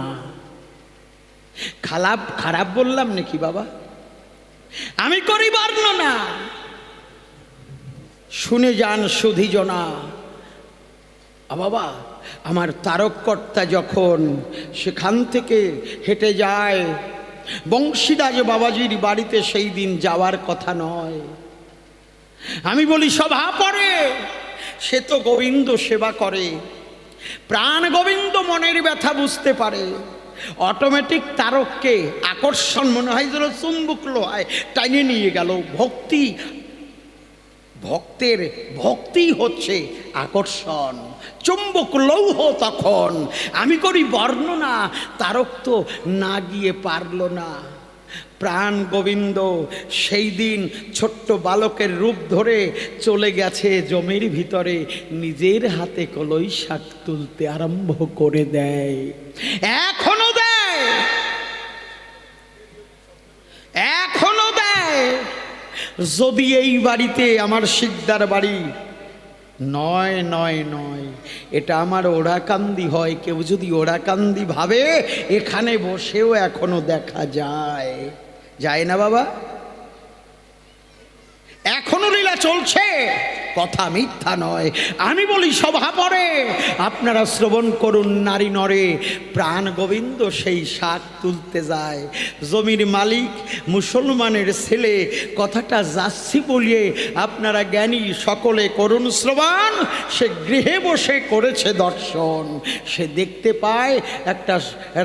খারাপ বললাম নাকি বাবা? আমি করি বর্ণনা, শুনে যান সুধীজনা। বাবা আমার তারককর্তা যখন সেখান থেকে হেঁটে যায়, বংশীদাস বাবাজির বাড়িতে সেই দিন যাওয়ার কথা নয়। আমি বলি সভা পড়ে, সে তো গোবিন্দ সেবা করে, প্রাণ গোবিন্দ মনের ব্যথা বুঝতে পারে। অটোমেটিক তারককে আকর্ষণ মনে হয় যেন চুম্বক লোহায় টাইনে নিয়ে গেল। ভক্তের ভক্তি হচ্ছে আকর্ষণ, চুম্বক লৌহ তখন। আমি করি বর্ণনা, তারক তো না গিয়ে পারল না। প্রাণ গোবিন্দ সেই দিন ছোট্ট বালকের রূপ ধরে চলে গেছে জমির ভিতরে, নিজের হাতে কলই শাক তুলতে আরম্ভ করে দেয়। এখনো দেয়, এখনো দেয়। যদি এই বাড়িতে, আমার শিকদার বাড়ি নয় নয় নয়, এটা আমার ওড়াকান্দি হয়, কেউ যদি ওড়াকান্দি ভাবে এখানে বসেও এখনো দেখা যায়, যায় না বাবা? এখনো লীলা চলছে, কথা মিথ্যা নয়। আমি বলি সভা পড়ে, আপনারা শ্রবণ করুন। নারী নরে প্রাণ গোবিন্দ সেই শাক তুলতে যায়। জমির মালিক মুসলমানের ছেলে, কথাটা যাচ্ছি বলিয়ে আপনারা জ্ঞানী সকলে করুন শ্রবণ। সে গৃহে বসে করেছে দর্শন। সে দেখতে পায় একটা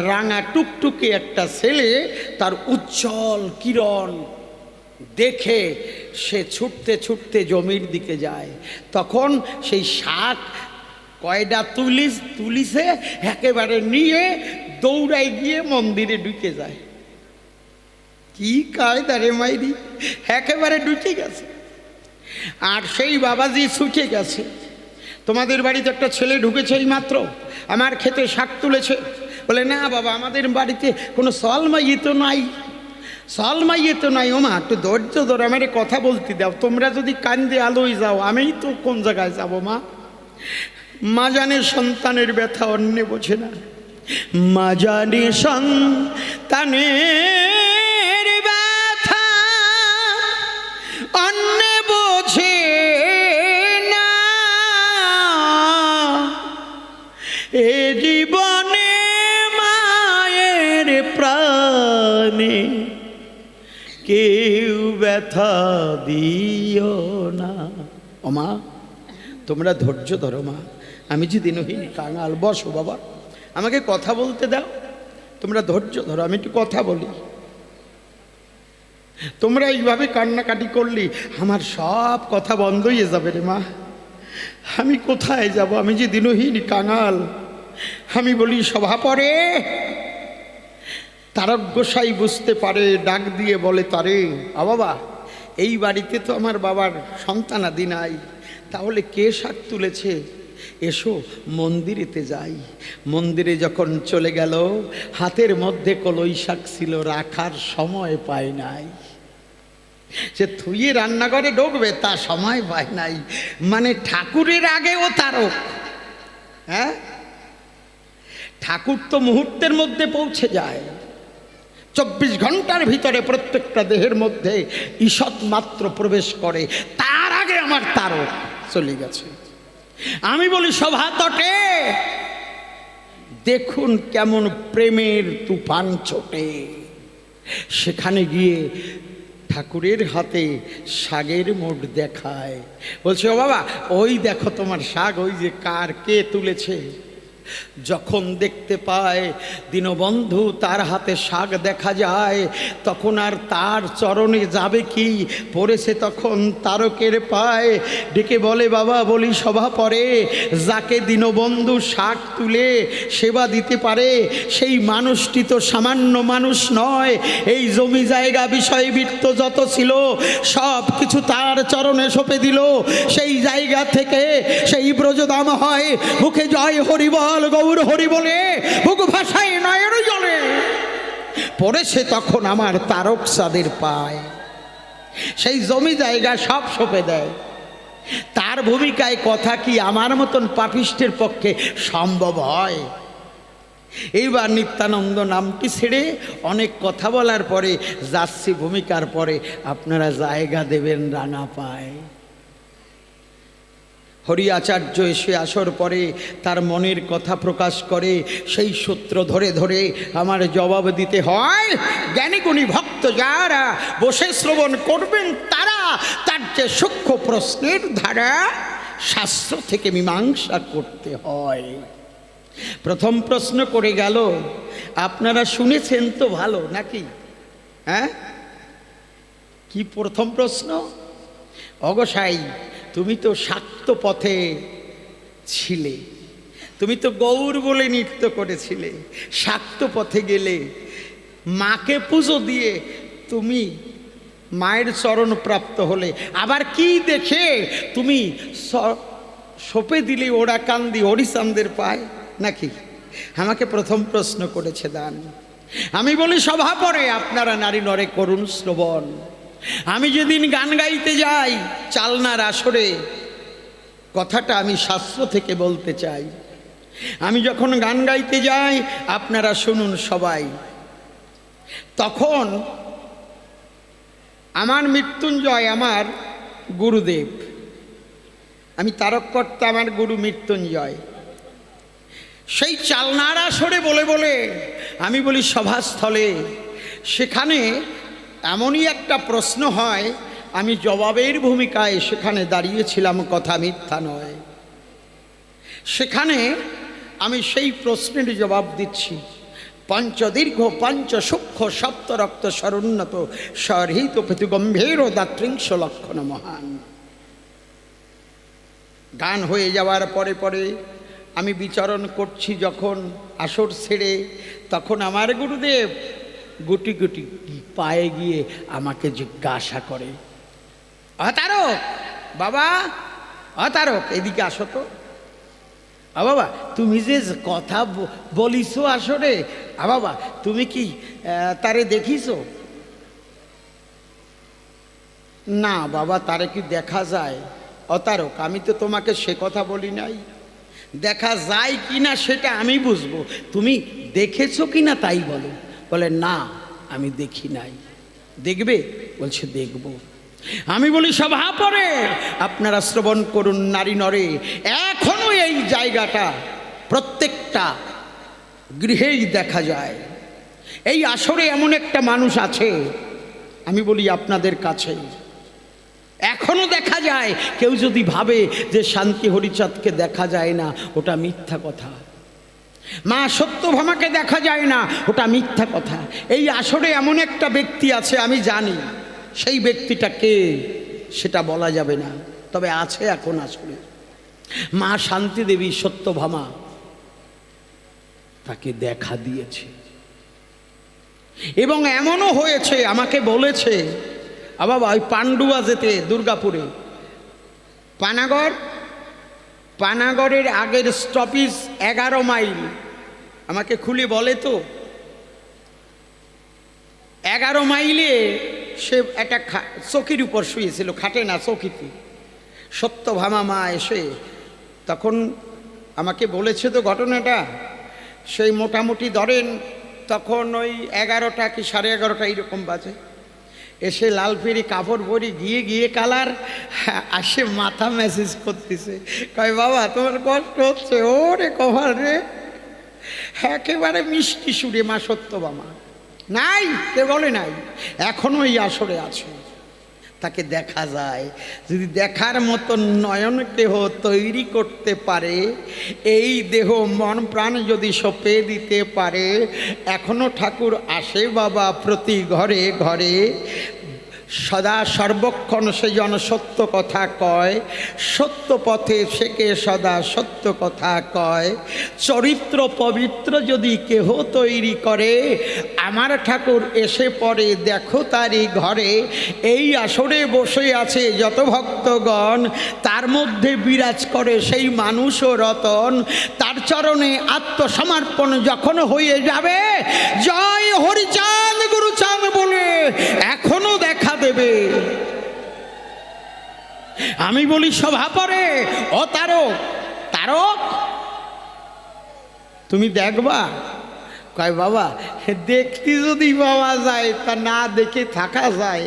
রাঙা টুকটুকে একটা ছেলে, তার উজ্জ্বল কিরণ দেখে সে ছুটতে ছুটতে জমির দিকে যায়। তখন সেই শাক কয়টা তুলিছে একেবারে নিয়ে দৌড়াই গিয়ে মন্দিরে ঢুকে যায়। কি কায়দা রে মাইরি, একেবারে ঢুকে গেছে। আর সেই বাবাজি ছুটে গেছে, তোমাদের বাড়িতে একটা ছেলে ঢুকেছে এই মাত্র, আমার ক্ষেতে শাক তুলেছে। বলে না বাবা, আমাদের বাড়িতে কোনো সলমাইয়ে তো নাই, সলমাইয়ে তো নাই। ওমা একটু ধৈর্য ধরে আমার কথা বলতে দাও, তোমরা যদি কান্দে আলোয় যাও আমিই তো কোন জায়গায় যাবো। মা জানে সন্তানের ব্যথা অন্য বোঝে না, মা জানে সন্তানের ব্যথা অন্য বোঝে না, এ জীবনে মায়ের প্রাণে কেউ ব্যথা দিও না। ও মা, তোমরা ধৈর্য ধরো মা, আমি যে দিনহীন কাঙাল। বসো বাবা, আমাকে কথা বলতে দাও, তোমরা ধৈর্য ধরো, আমি একটু কথা বলি। তোমরা এইভাবে কান্নাকাটি করলি আমার সব কথা বন্ধ হয়ে যাবে রে মা। আমি কোথায় যাব, আমি যে দিনহীন কাঙাল। আমি বলি সভা পড়ে, তারক গোসাই বুঝতে পারে, ডাক দিয়ে বলে তারে, বাবা এই বাড়িতে তো আমার বাবার সন্তানাদি নাই, তাহলে কে শাক তুলেছে, এসো মন্দিরেতে যাই। মন্দিরে যখন চলে গেল, হাতের মধ্যে কলই শাক ছিল, রাখার সময় পায় নাই। সে থুয়ে রান্নাঘরে ঢুকবে তা সময় পায় নাই। মানে ঠাকুরের আগেও তারক। হ্যাঁ, ঠাকুর তো মুহূর্তের মধ্যে পৌঁছে যায়, 24 ঘন্টার ভিতরে প্রত্যেকটা দেহের মধ্যে ঈষৎ মাত্র প্রবেশ করে, তার আগে আমার তারক চলে গেছে। আমি বলি সভা তটে দেখুন কেমন প্রেমের তুফান ছোটে। সেখানে গিয়ে ঠাকুরের হাতে শাগের মোট দেখায়, বলছে ও বাবা ওই দেখো তোমার শাক, ওই যে কার কে তুলেছে। যখন দেখতে পায় দীনবন্ধু তার হাতে শাক দেখা যায়, তখন আর তার চরণে যাবে কি, পড়েছে তখন তারকের পায়। ডেকে বলে বাবা, বলি সভা পরে, যাকে দীনবন্ধু শাক তুলে সেবা দিতে পারে সেই মানুষটি তো সামান্য মানুষ নয়। এই জমি জায়গা বিষয় বৃত্ত যত ছিল সব কিছু তার চরণে সঁপে দিল। সেই জায়গা থেকে সেই ব্রজধাম হয়, মুখে জয় হরিবল গৌর হরি বলে, বুক ভাষায় নয়ন জলে পড়েছে তখন আমার তারক চাঁদের পায়। সেই জমি জায়গা সব সঁপে দেয়। তার ভূমিকায় কথা কি আমার মতন পাপিষ্টের পক্ষে সম্ভব হয়? এইবার নিত্যানন্দ নামটি ছেড়ে অনেক কথা বলার পরে যাচ্ছি ভূমিকার পরে, আপনারা জায়গা দেবেন রাঙা পায়। হরি আচার্য এসে আসর পরে তার মনের কথা প্রকাশ করে, সেই সূত্র ধরে ধরে আমার জবাব দিতে হয়। জ্ঞানীগুণী ভক্ত যারা বসে শ্রবণ করবেন তারা তার যে সূক্ষ্ম প্রশ্নের ধারা শাস্ত্র থেকে মীমাংসা করতে হয়। প্রথম প্রশ্ন করে গেল, আপনারা শুনেছেন তো ভালো নাকি? হ্যাঁ, কি প্রথম প্রশ্ন? অগোসাই তুমি তো শাক্ত পথে ছিলে, তুমি তো গৌর বলে নৃত্য করেছিলে, শাক্ত পথে গেলে মাকে পুজো দিয়ে তুমি মায়ের চরণ প্রাপ্ত হলে, আবার কি দেখে তুমি সঁপে দিলে ওরা কান্দি হরিচাঁদের পায় নাকি? আমাকে প্রথম প্রশ্ন করেছে দান। আমি বলি সভা পরে আপনারা নারী নরে করুন শ্রবণ। আমি যেদিন গান গাইতে যাই চালনার আসরে, কথাটা আমি শাস্ত্র থেকে বলতে চাই। আমি যখন গান গাইতে যাই আপনারা শুনুন সবাই, তখন আমার মৃত্যুঞ্জয় আমার গুরুদেব, আমি তারক কর্তা, আমার গুরু মৃত্যুঞ্জয়, সেই চালনার আসরে বলে বলে আমি বলি সভাস্থলে, সেখানে এমনই একটা প্রশ্ন হয়, আমি জবাবের ভূমিকায় সেখানে দাঁড়িয়েছিলাম, কথা মিথ্যা নয়। সেখানে আমি সেই প্রশ্নের জবাব দিচ্ছি। পঞ্চদীর্ঘ পঞ্চ সূক্ষ্ম সপ্তরক্ত সরুন্নত সরহিত প্রতি গম্ভীর দাত্রিংশ লক্ষণ মহান। গান হয়ে যাওয়ার পরে পরে আমি বিচরণ করছি যখন আসর ছেড়ে, তখন আমার গুরুদেব গুটি গুটি পায়ে গিয়ে আমাকে জিজ্ঞাসা করে, অতারক বাবা, অতারক এদিকে আসো তো। বাবা তুমি যে কথা বলিস আসরে, বাবা তুমি কি তারে দেখিছো? না বাবা, তারে কি দেখা যায়? অতারক আমি তো তোমাকে সে কথা বলি নাই, দেখা যায় কি না সেটা আমি বুঝবো, তুমি দেখেছো কি না তাই বলো। বলে না আমি দেখি নাই। দেখবে? বলছে দেখব। আমি বলি সভা পরে আপনারা শ্রবণ করুন নারী নরে, এখনো এই জায়গাটা প্রত্যেকটা গৃহেই দেখা যায়। এই আসরে এমন একটা মানুষ আছে, আমি বলি আপনাদের কাছে এখনো দেখা যায়। কেউ যদি ভাবে যে শান্তি হরিচাঁদকে দেখা যায় না, ওটা মিথ্যা কথা। মা সত্যভামাকে দেখা যায় না, ওটা মিথ্যা কথা। এই আসরে এমন একটা ব্যক্তি আছে, আমি জানি সেই ব্যক্তিটা কে সেটা বলা যাবে না, তবে আছে এখন আসরে। মা শান্তি দেবী সত্যভামা তাকে দেখা দিয়েছে। এবং এমনও হয়েছে, আমাকে বলেছে বাবা ওই পান্ডুয়া যেতে দুর্গাপুরে পানাগড়ের আগের স্টপিজ 11 মাইল, আমাকে খুলে বলে তো 11 মাইলে সে একটা চৌকির উপর শুয়েছিল, খাটে না চৌকিতে। সত্যভামা মা এসে তখন আমাকে বলেছে তো ঘটনাটা, সেই মোটামুটি ধরেন তখন ওই 11টা কি 11:30 এইরকম বাজে। এসে লাল ফেরি কাপড় পরি গিয়ে কালার আসে, মাথা মেসেজ করতেছে, কয় বাবা তোমার কষ্ট হচ্ছে? ওরে কভার রে, একেবারে মিষ্টি সুরে মা সত্যভামা। নাই, কে বলে নাই, এখনো এই আসরে আছে, তাকে দেখা যায়। যদি দেখার মতো নয়ন কেহ তৈরি করতে পারে, এই দেহ মন প্রাণ যদি সঁপে দিতে পারে, এখনো ঠাকুর আসে বাবা প্রতি ঘরে ঘরে। সদা সর্বক্ষণ সে জন সত্য কথা কয়, সত্য পথে সেকে সদা সত্য কথা কয়। চরিত্র পবিত্র যদি কেহ তৈরি করে, আমার ঠাকুর এসে পড়ে দেখো তারই ঘরে। এই আসরে বসে আছে যত ভক্তগণ, তার মধ্যে বিরাজ করে সেই মানুষ ও রতন। তার চরণে আত্মসমর্পণ যখন হয়ে যাবে, জয় হরিচাঁদ গুরুচাঁদ বলে এখনো দেখা দেবে। আমি বলি সভা পরে, ও তারক তারক তুমি দেখবা? কয় বাবা দেখতে যদি পাওয়া যায় তা না দেখে থাকা যায়।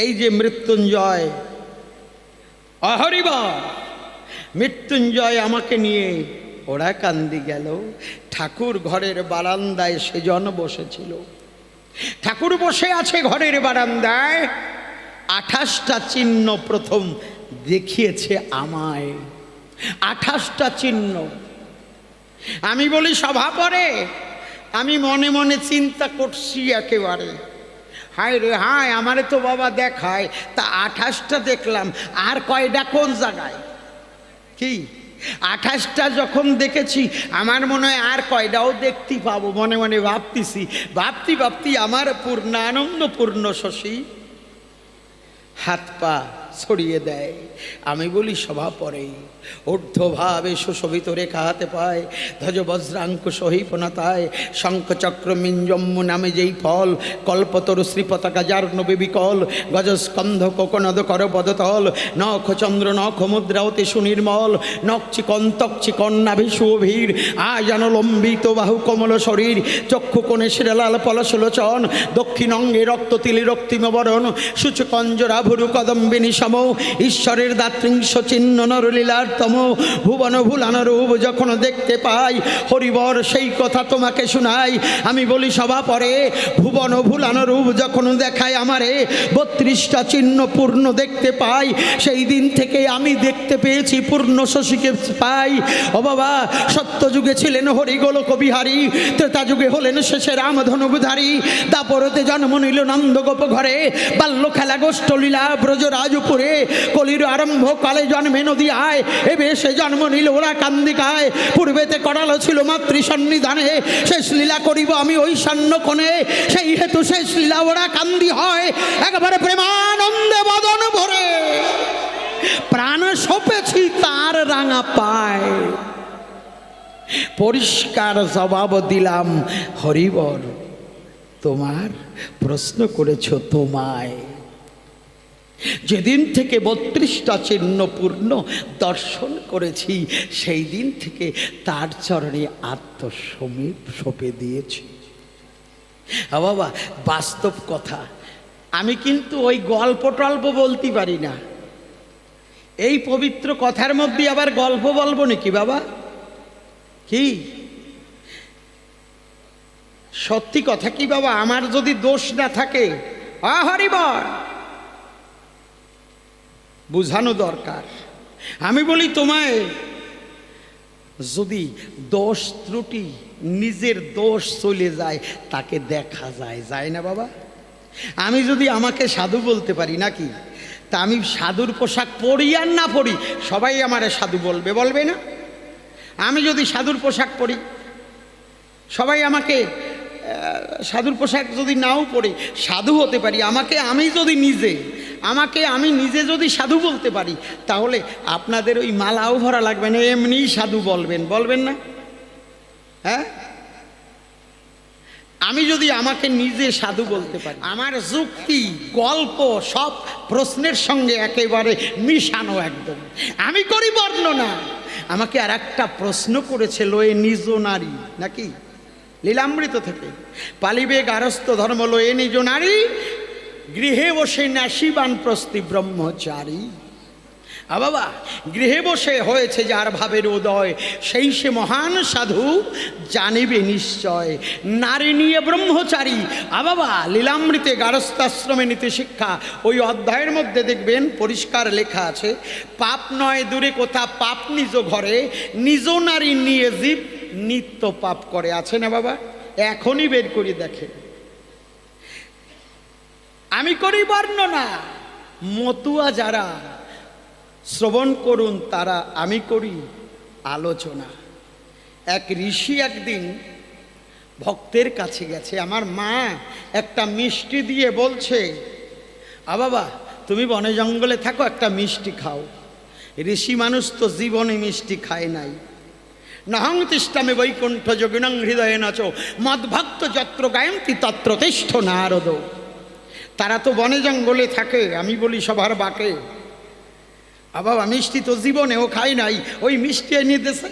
এই যে মৃত্যুঞ্জয়, অহরিবল মৃত্যুঞ্জয় আমাকে নিয়ে ওরা কান্দি গেল। ঠাকুর ঘরের বারান্দায় সেজন বসেছিল, ঠাকুর বসে আছে ঘরের বারান্দায়। 28টা চিহ্ন প্রথম দেখিয়েছে আমায়, 28টা চিহ্ন। আমি বলি সভা পরে আমি মনে মনে চিন্তা করছি একেবারে, হায় রে হায়, আমারে তো বাবা দেখায়, তা 28টা দেখলাম, আর কয়টা কোন জায়গায়? কি 28টা যখন দেখেছি, আমার মনে হয় আর কয়টাও দেখতে পাবো। মনে মনে ভাবতি আমার পূর্ণানন্দ পূর্ণ শশী হাত পা ছড়িয়ে দেয়। আমি বলি সভা পরে, ঊর্ধ্বভাবে সুশোভিত রেখা হাতে পায়, ধ্বজ বজ্রাঙ্ক সহিপনাতায়, শঙ্খচক্র মিঞ্জম্মু নামে যেই ফল, কল্পতরু শ্রী পতাকা যার নবে বিকল, গজস্কন্ধ কোকনদ কর পদতল, নখ চন্দ্র নখ মুদ্রা অতি সুনির্মল, নখ চিকন ত্বক চিকন নাভি সুভীর, আয়ান লম্বিত বাহু কমল শরীর, চক্ষু কোণে শিরালাল পলসলোচন, দক্ষিণ অঙ্গে রক্ত তিলি রক্তিম বরণ, সূচকঞ্জরা ভুরু কদম্বিনী সম, ঈশ্বরের দাতৃংশ চিহ্ন নরলীলার তম, ভুবন ভুলান রূপ যখন দেখতে পাই, হরিবর সেই কথা তোমাকে শোনাই। আমি বলি সভা পরে, ভুবন ভুলান রূপ যখন দেখায় আমারে, 32টা চিহ্ন পূর্ণ দেখতে পাই। সেই দিন থেকে আমি দেখতে পেয়েছি পূর্ণ শশীকে পাই। ও বাবা, সত্য যুগে ছিলেন হরিগোলক বিহারী, ত্রেতা যুগে হলেন শেষে রামধনুধারী, দাপরতে জন্ম নিল নন্দগোপ ঘরে, বাল্য খেলা গোষ্ঠ লীলা ব্রজরাজ রামপুরে কলির আরম্ভ কালে জন্মে নদী আয় এবে সে জন্ম নিল ওরা কান্দিকায় পূর্বেতে করালো ছিল মাতৃ সন্নিধানে শেষ লীলা করিব আমি ওই সান্ন কোণে সেই হেতু শেষ লীলা ওরা কান্দি হয় একবারে প্রেমানন্দে বদন ভরে প্রাণ সপেছি তার রাঙা পায় পরিষ্কার জবাব দিলাম হরিবর তোমার প্রশ্ন করেছ তোমায় যেদিন থেকে 32টা চিহ্ন পূর্ণ দর্শন করেছি সেই দিন থেকে তার চরণে আত্মসমীপ সঁপে দিয়েছি বাবা বাস্তব কথা আমি কিন্তু ওই গল্প টল্প বলতে পারি না এই পবিত্র কথার মধ্যে আবার গল্প বলবো নাকি বাবা কি সত্যি কথা কি বাবা আমার যদি দোষ না থাকে হরিবর বুঝানো দরকার আমি বলি তোমায় যদি দোষ ত্রুটি নিজের দোষ চলে যায় তাকে দেখা যায় যায় না বাবা আমি যদি আমাকে সাধু বলতে পারি নাকি তা আমি সাধুর পোশাক পরি আর না পরি সবাই আমারে সাধু বলবে বলবে না আমি যদি সাধুর পোশাক পরি সবাই আমাকে সাধুর পোশাক যদি নাও পরি সাধু হতে পারি আমাকে আমি নিজে যদি সাধু বলতে পারি তাহলে আপনাদের ওই মালাও ভরা লাগবে না এমনিই সাধু বলবেন না হ্যাঁ আমি যদি আমাকে নিজে সাধু বলতে পারি আমার যুক্তি গল্প সব প্রশ্নের সঙ্গে একেবারে মিশানো একদম আমি করি বর্ণনা আমাকে আর একটা প্রশ্ন করেছিল এ নিজ নারী নাকি লীলামৃত থেকে পালিবে গারস্থ ধর্ম লয়ে নিজ নারী গৃহে বসে নাশিবান প্রস্তি ব্রহ্মচারী বাবা গৃহে বসে হয়েছে যার ভাবের উদয় সেই সে মহান সাধু জানিবে নিশ্চয় নারী নিয়ে ব্রহ্মচারী বাবা লীলামৃতে গারস্থাশ্রমে নীতি শিক্ষা ওই অধ্যায়ের মধ্যে দেখবেন পরিষ্কার লেখা আছে পাপ নয় দূরে কোথা পাপ নিজ ঘরে নিজ নারী নিয়ে জীব নিত্য পাপ করে আছে না বাবা এখনই বের করে দেখে আমি করি বর্ণনা মতুয়া যারা শ্রবণ করুন তারা আমি করি আলোচনা এক ঋষি একদিন ভক্তের কাছে গেছে আমার মা একটা মিষ্টি দিয়ে বলছে বাবা তুমি বনে জঙ্গলে থাকো একটা মিষ্টি খাও ঋষি মানুষ তো জীবনে মিষ্টি খায় নাই নহং তিষ্ঠামে বৈকুণ্ঠ যোগিনং হৃদয়ে নাচো মদ্ভক্ত যত্র গায়ন্তি তত্র তিষ্ঠ নারদ তারা তো বনে জঙ্গলে থাকে আমি বলি সবার বাকে বাবা মিষ্টি তো জীবনেও খাই নাই ওই মিষ্টি এনে দিয়েছে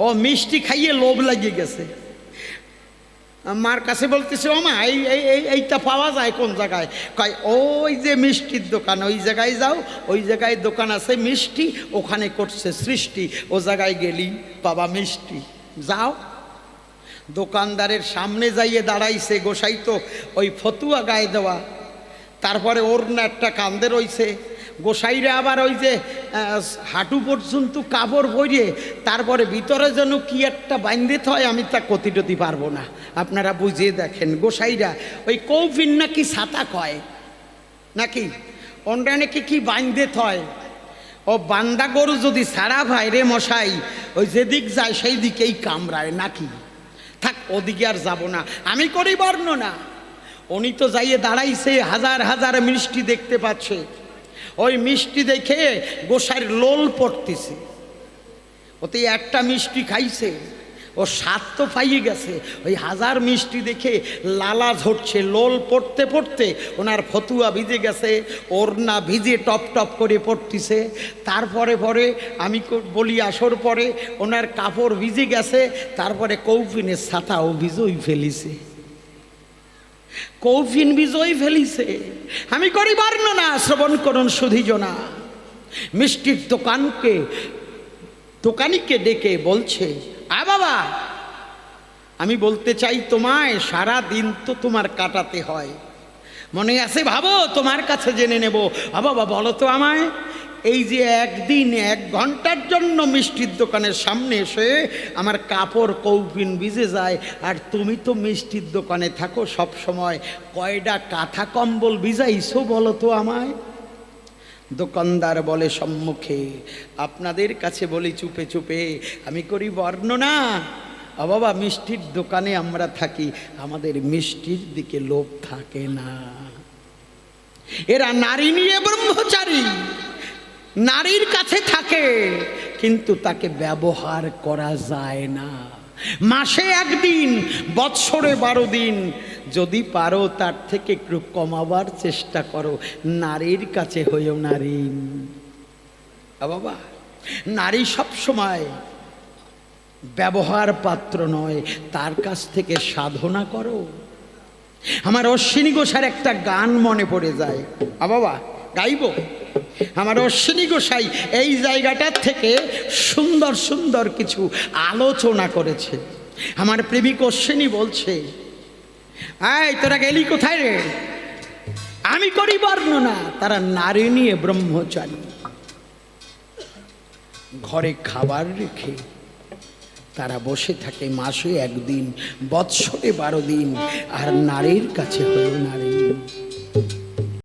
ও মিষ্টি খাইয়ে লোভ লাগিয়ে গেছে মার কাছে বলতেছে ও মা এইটা পাওয়া যায় কোন জায়গায় কয় ওই যে মিষ্টির দোকান ওই জায়গায় যাও ওই জায়গায় দোকান আছে মিষ্টি ওখানে করছে সৃষ্টি ও জায়গায় গেলি বাবা মিষ্টি যাও দোকানদারের সামনে যাইয়ে দাঁড়াইছে গোসাই তো ওই ফতুয়া গায়ে দেওয়া তারপরে ওর না একটা কান্দে রইছে গোসাইরা আবার ওই যে হাঁটু পর্যন্ত কাপড় পরিয়ে তারপরে ভিতরে যেন কি একটা বাঁধতে হয় আমি তা কতিটতি পারবো না আপনারা বুঝিয়ে দেখেন গোসাইরা ওই কৌফিন নাকি ছাতা কয় নাকি ওনরা নাকি কি বাঁধতে হয় ও বান্দা গরু যদি ছাড়া ভাই রে মশাই ওই যেদিক যায় সেই দিকেই কামড়ায় নাকি থাক ওদিকে আর যাবো না আমি করি বর্ণনা উনি তো যাইয়ে দাঁড়াইছে হাজার হাজার মিষ্টি দেখতে পাচ্ছে ওই মিষ্টি দেখে গোসাইয়ের লোল পড়তেছে ওতে একটা মিষ্টি খাইছে ও স্বাদ তো পাইয়ে গেছে ওই হাজার মিষ্টি দেখে লালা ঝরছে লোল পড়তে পড়তে ওনার ফতুয়া ভিজে গেছে ওর না ভিজে টপ টপ করে পড়তেছে তারপরে পরে আমি বলি আসর পরে ওনার কাপড় ভিজে গেছে তারপরে কৌফিনের ছাতাও ভিজই ফেলিছে কৌফিন বিজয় ফেলিছে আমি করি বর্ণনা শ্রবণ করুন সুধীজনা মিষ্টির দোকানিকে ডেকে বলছে বাবা আমি বলতে চাই তোমায় সারা দিন তো তোমার কাটাতে হয় মনে আছে ভাবো তোমার কাছে জেনে নেব বাবা বলো তো আমায় এই যে একদিন 1 ঘন্টার জন্য মিষ্টির দোকানের সামনে এসে আমার কাপড় কৌপিন ভিজে যায় আর তুমি তো মিষ্টির দোকানে থাকো সব সময় কয়টা কাঁথা কম্বল ভিজাইছো বলো তো আমায় দোকানদার বলে সম্মুখে, আপনাদের কাছে বলি চুপে চুপে, আমি করি বর্ণনা। বাবা, মিষ্টির দোকানে আমরা থাকি, আমাদের মিষ্টির দিকে লোভ থাকে না। এরা নারী নিয়ে ব্রহ্মচারী, নারীর কাছে থাকে কিন্তু তাকে ব্যবহার করা যায় না। মাসে একদিন, বৎসরে 12 দিন, যদি পারো তার থেকে একটু কমাবার চেষ্টা করো। নারীর কাছে হইও নারী। বাবা, নারী সব সময় ব্যবহার পাত্র নয়, তার কাছ থেকে সাধনা করো। আমার অশ্বিনী গোসার একটা গান মনে পড়ে যায়। বাবা, গাইব। আমার অশ্বিনী গোসাই এই জায়গাটার থেকে সুন্দর সুন্দর কিছু আলোচনা করেছে। আমার প্রেমিক অশ্বিনী বলছে, এই তোরা গেলি কোথায় রে? আমি করি বর্ণনা। তারা নারী নিয়ে ব্রহ্মচারী, ঘরে খাবার রেখে তারা বসে থাকে মাসে একদিন, বৎসরে 12 দিন, আর নারীর কাছে হলো নারী।